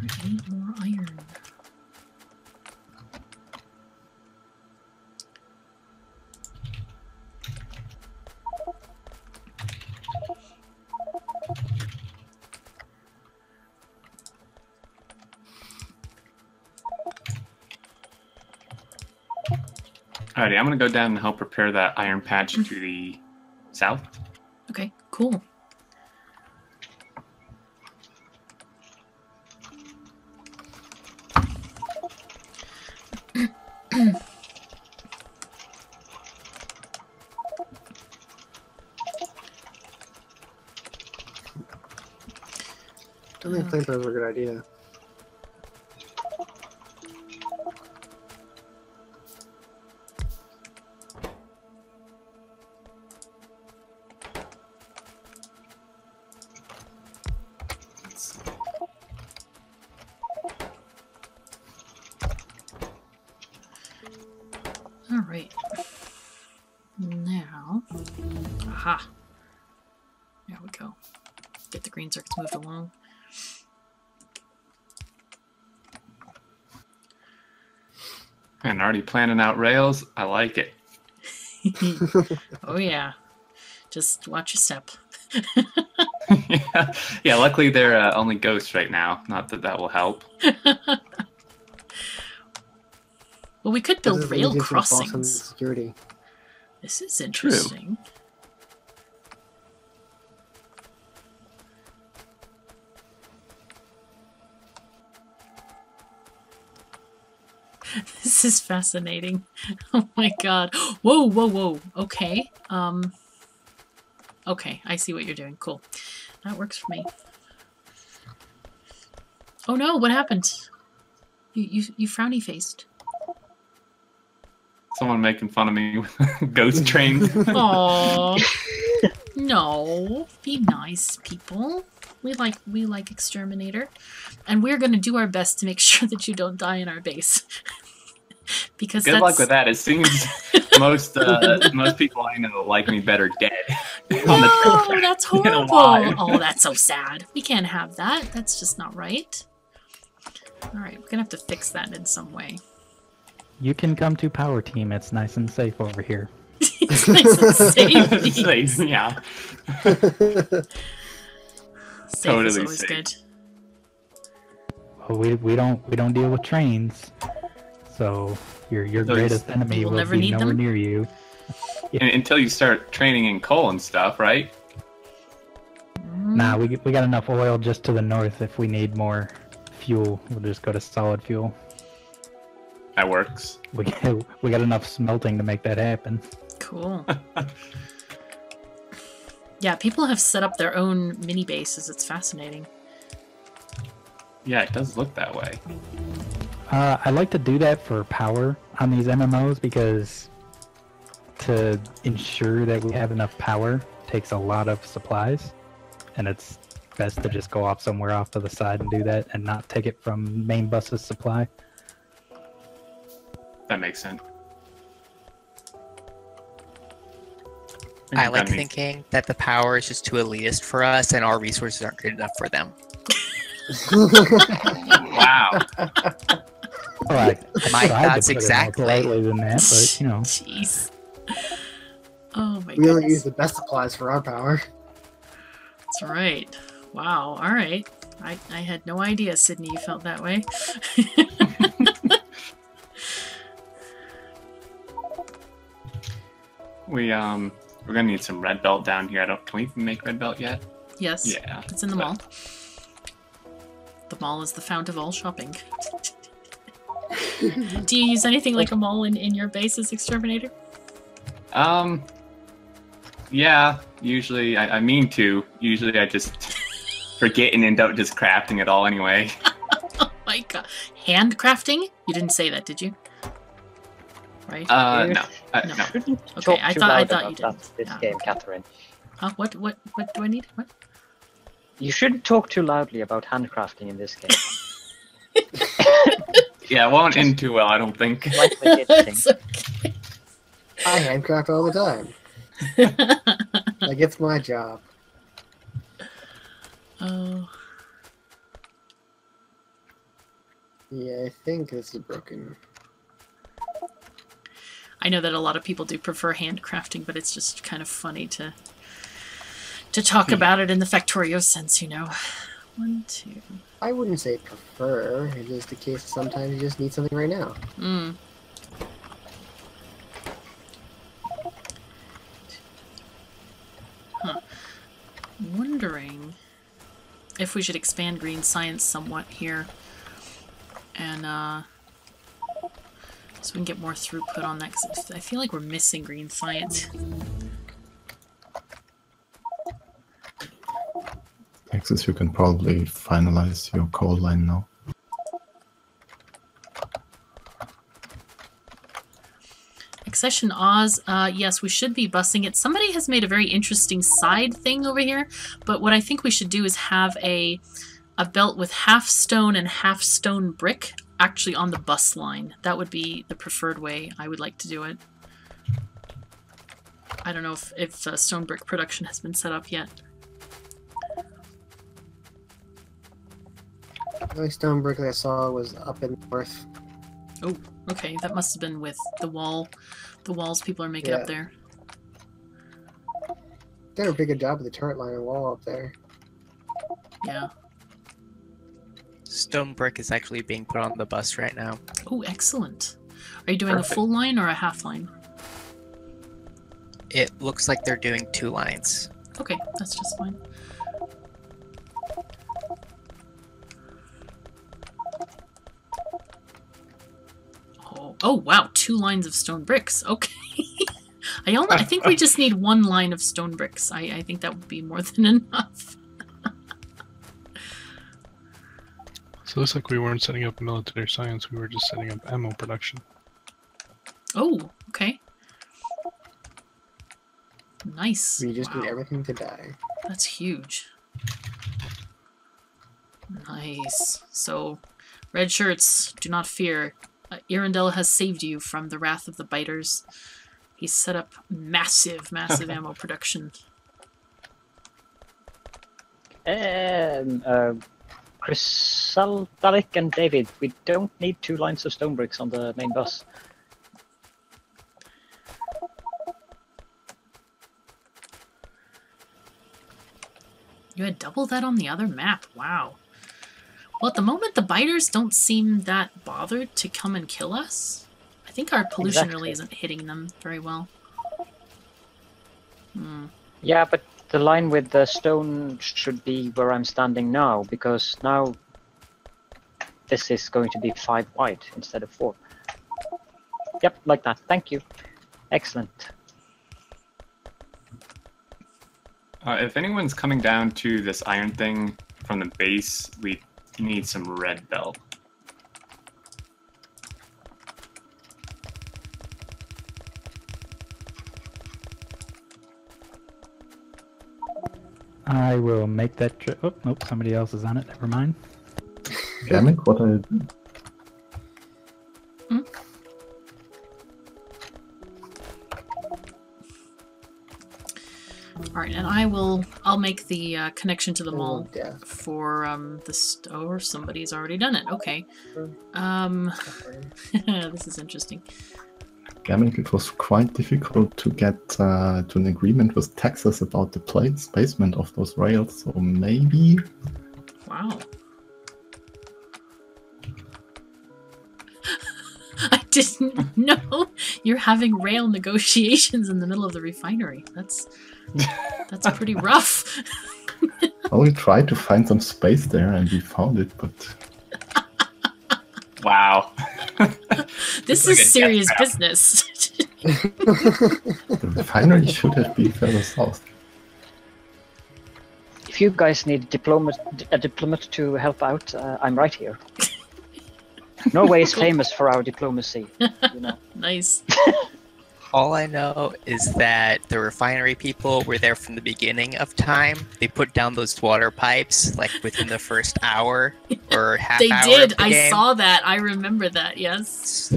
I need more iron. Alrighty, I'm gonna go down and help prepare that iron patch to the south. Okay, cool. I think flamethrowers are a good idea. All right. Now, aha. There we go. Get the green circuits moved along. And already planning out rails. I like it. Oh yeah. Just watch your step. Yeah, luckily they're only ghosts right now. Not that that will help. Well, we could build rail Awesome crossings. security. This is interesting. This is fascinating. Oh my god. Whoa, whoa, whoa. Okay. Okay, I see what you're doing. Cool. That works for me. Oh no, what happened? You frowny faced. Someone making fun of me with ghost trains. Aww. No. Be nice, people. We like Exterminator. And we're gonna do our best to make sure that you don't die in our base. Because good luck with that. It seems most people I know like me better dead. Oh, that's horrible. Oh, that's so sad. We can't have that. That's just not right. Alright, we're gonna have to fix that in some way. You can come to Power Team. It's nice and safe over here. It's nice and safe. Safe, yeah. Safe Totally is always safe. good. Well, we don't deal with trains, so your Those- greatest enemy We'll will never be need nowhere them? near you. Until you start training in coal and stuff, right? Nah, we got enough oil just to the north. If we need more fuel, we'll just go to solid fuel. That works. We got enough smelting to make that happen. Cool. Yeah, people have set up their own mini bases. It's fascinating. Yeah, it does look that way. I like to do that for power on these MMOs because to ensure that we have enough power takes a lot of supplies, and it's best to just go off somewhere off to the side and do that and not take it from main bus's supply. That makes sense. I like thinking that the power is just too elitist for us and our resources aren't good enough for them. Wow. Well, I My tried to thoughts put it more exactly. politely than that, but you know. Jeez. Oh my We only goodness. use the best supplies for our power. That's right. Wow. All right. I had no idea, Sydney, you felt that way. We're gonna need some red belt down here. Can we make red belt yet? Yes. Yeah. It's in the mall. The mall is the fount of all shopping. Do you use anything like a mall in your base as Exterminator? Yeah, usually I mean to. Usually I just forget and end up just crafting it all anyway. Oh my god. Handcrafting? You didn't say that, did you? Right? No. No. No. Shouldn't Okay, talk I too thought loud you about didn't. that this Yeah. game, Catherine. What do I need? What? You shouldn't talk too loudly about handcrafting in this game. Yeah, it won't end too well, I don't think. Slightly itching. It's okay. I handcraft all the time. Like, it's my job. Oh. Yeah, I think this is broken. I know that a lot of people do prefer handcrafting, but it's just kind of funny to talk about it in the Factorio sense, you know. 1, 2. I wouldn't say prefer. It's just the case sometimes you just need something right now. Mm. Huh. Wondering if we should expand green science somewhat here, and so we can get more throughput on that, because I feel like we're missing green science. Texas, you can probably finalize your coal line now. Accession Oz, yes, we should be busing it. Somebody has made a very interesting side thing over here, but what I think we should do is have a belt with half stone and half stone brick actually on the bus line. That would be the preferred way I would like to do it. I don't know if stone brick production has been set up yet. The only stone brick that I saw was up in north. Oh, okay, that must have been with the walls people are making Yeah. up there. They did a pretty good job with the turret line and wall up there. Yeah. Stone brick is actually being put on the bus right now. Oh, excellent. Are you doing Perfect. a full line or a half line? It looks like they're doing 2 lines. Okay, that's just fine. Oh wow, 2 lines of stone bricks. Okay. I think we just need 1 line of stone bricks. I think that would be more than enough. So it looks like we weren't setting up military science, we were just setting up ammo production. Oh, okay. Nice. We just Wow. need everything to die. That's huge. Nice. So, red shirts, do not fear. Irondel has saved you from the wrath of the biters. He's set up massive ammo production. Chrysaltalic and David, we don't need 2 lines of stone bricks on the main bus. You had double that on the other map. Wow. Well, at the moment, the biters don't seem that bothered to come and kill us. I think our pollution really isn't hitting them very well. Yeah, but the line with the stone should be where I'm standing now, because now this is going to be 5 wide instead of 4. Yep, like that. Thank you. Excellent. If anyone's coming down to this iron thing from the base, we need some red bell. I will make that trip. Oh, nope, somebody else is on it. Never mind. Gamek, what are you doing? Alright, and I'll make the connection to the mall for the store. Somebody's already done it. Okay. This is interesting. Gamek, it was quite difficult to get to an agreement with Texas about the placement of those rails, so maybe... Wow. I didn't know you're having rail negotiations in the middle of the refinery. That's pretty rough. Well, we tried to find some space there and we found it, but... Wow. This is serious business. The refinery should have been further south. If you guys need a diplomat to help out, I'm right here. Norway is famous for our diplomacy. You know. Nice. All I know is that the refinery people were there from the beginning of time. They put down those water pipes like within the first hour or half hour. They did. Of the I game. saw that. I remember that. Yes.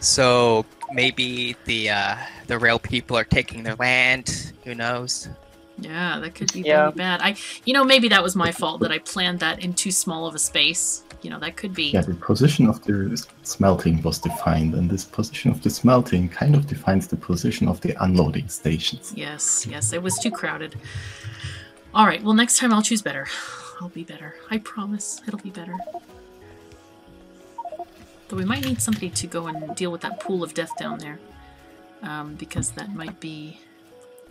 So maybe the rail people are taking their land. Who knows? Yeah, that could be really bad. Maybe that was my fault that I planned that in too small of a space. That could be. Yeah, the position of the smelting was defined, and this position of the smelting kind of defines the position of the unloading stations. Yes, it was too crowded. All right, well, next time I'll choose better. I'll be better. I promise it'll be better. Though we might need somebody to go and deal with that pool of death down there, because that might be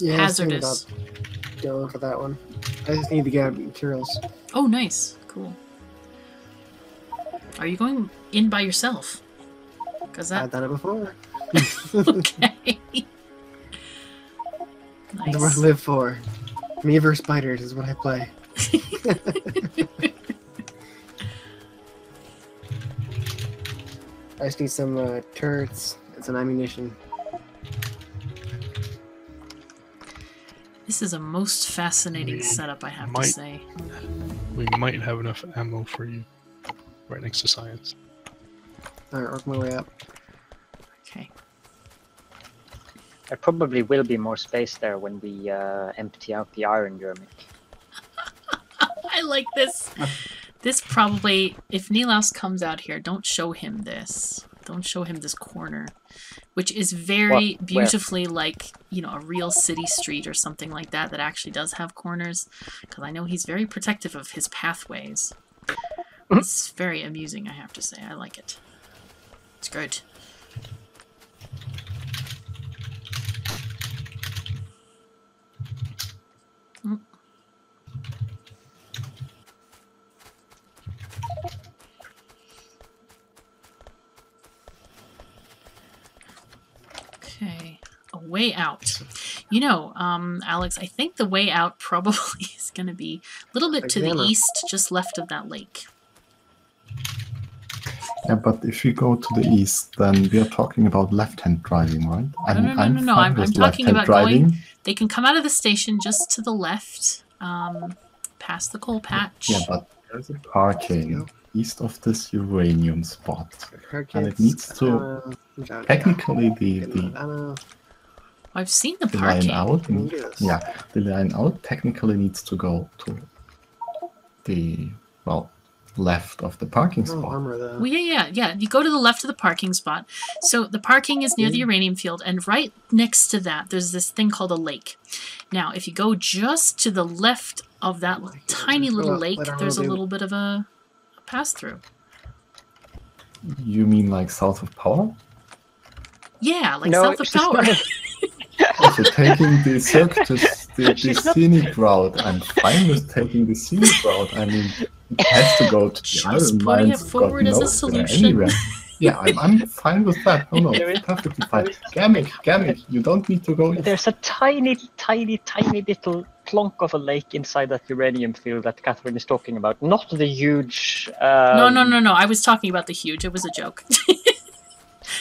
hazardous. Going for that one. I just need to get materials. Oh, nice. Cool. Are you going in by yourself? I've done it before. Okay. Nice. That's what I live for. Me versus spiders is what I play. I just need some turrets and some ammunition. This is a most fascinating setup, I have to say. We might have enough ammo for you. Right next to science. Alright, work my way up. Okay. There probably will be more space there when we empty out the iron, Jeremy. I like this. This probably, if Nilaus comes out here, don't show him this. Don't show him this corner, which is very beautifully like, a real city street or something like that actually does have corners, because I know he's very protective of his pathways. It's very amusing, I have to say. I like it. It's good. Okay. A way out. Alex, I think the way out probably is going to be a little bit to the east, just left of that lake. Yeah, but if we go to the east, then we are talking about left-hand driving, right? No. fine I'm with talking left-hand about driving. going. They can come out of the station just to the left, past the coal patch. Yeah, but there's a parking east of this uranium spot, and it Kids, needs to technically I've seen the the parking. line out. Yes. Yeah, the line out technically needs to go to the left of the parking Oh, spot. armor though. Well, yeah. You go to the left of the parking spot. So the parking is near the uranium field, and right next to that, there's this thing called a lake. Now, if you go just to the left of that tiny little lake, there's a little bit of a pass-through. You mean like south of power? Yeah, like south of power. Also taking the circus, the scenic route, I'm fine with taking the scenic route. I mean, it has to go to the iron putting mines. it forward God as a knows where solution. anywhere. Yeah, I'm fine with that. No, it's perfectly fine. Gammick, you don't need to go. There's a tiny little plonk of a lake inside that uranium field that Catherine is talking about. Not the huge... No. I was talking about the huge. It was a joke.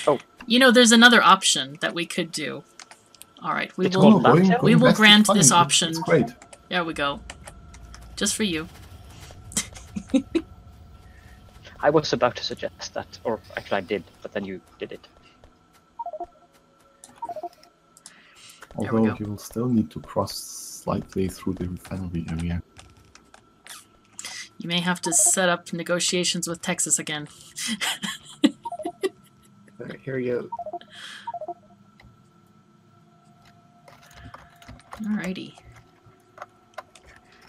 Oh. You know, there's another option that we could do. All right, we will Going grant west is this fine. option. It's great. There we go. Just for you. I was about to suggest that, or actually I did, but then you did it. Although you will still need to cross slightly through the refinery area. You may have to set up negotiations with Texas again. Alright, here we go. Alrighty.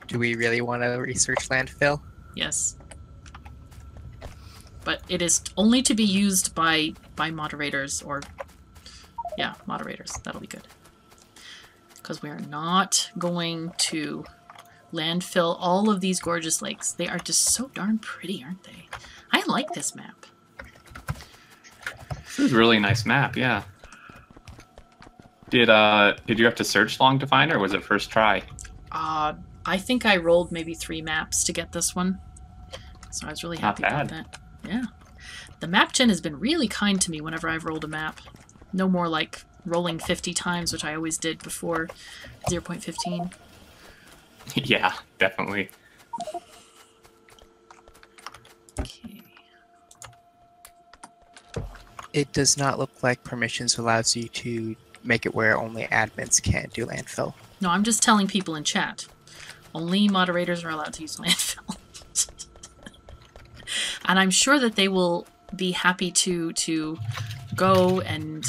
Do we really want to research landfill? Yes. But it is only to be used by moderators, or... Yeah, moderators. That'll be good. Because we are not going to landfill all of these gorgeous lakes. They are just so darn pretty, aren't they? I like this map. This is a really nice map, yeah. Did you have to search long to find it, or was it first try? I think I rolled maybe 3 maps to get this one. So I was really happy about that. Yeah. The map gen has been really kind to me whenever I've rolled a map. No more like rolling 50 times, which I always did before 0.15. Yeah, definitely. Okay. It does not look like permissions allows you to make it where only admins can do landfill. No, I'm just telling people in chat. Only moderators are allowed to use landfill. And I'm sure that they will be happy to go and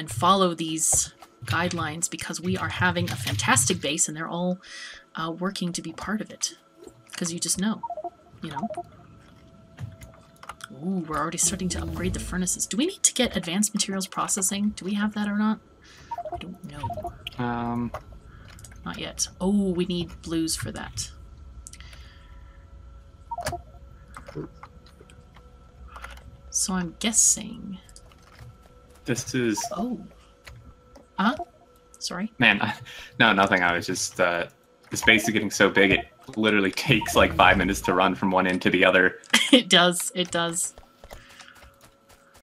follow these guidelines, because we are having a fantastic base and they're all working to be part of it. Because you just know, you know. Ooh, we're already starting to upgrade the furnaces. Do we need to get advanced materials processing? Do we have that or not? I don't know. Not yet. Oh, we need blues for that. So I'm guessing... This is... Oh. Huh? Sorry? Man, no, nothing. I was just... this base is getting so big, it literally takes like 5 minutes to run from one end to the other. It does. It does.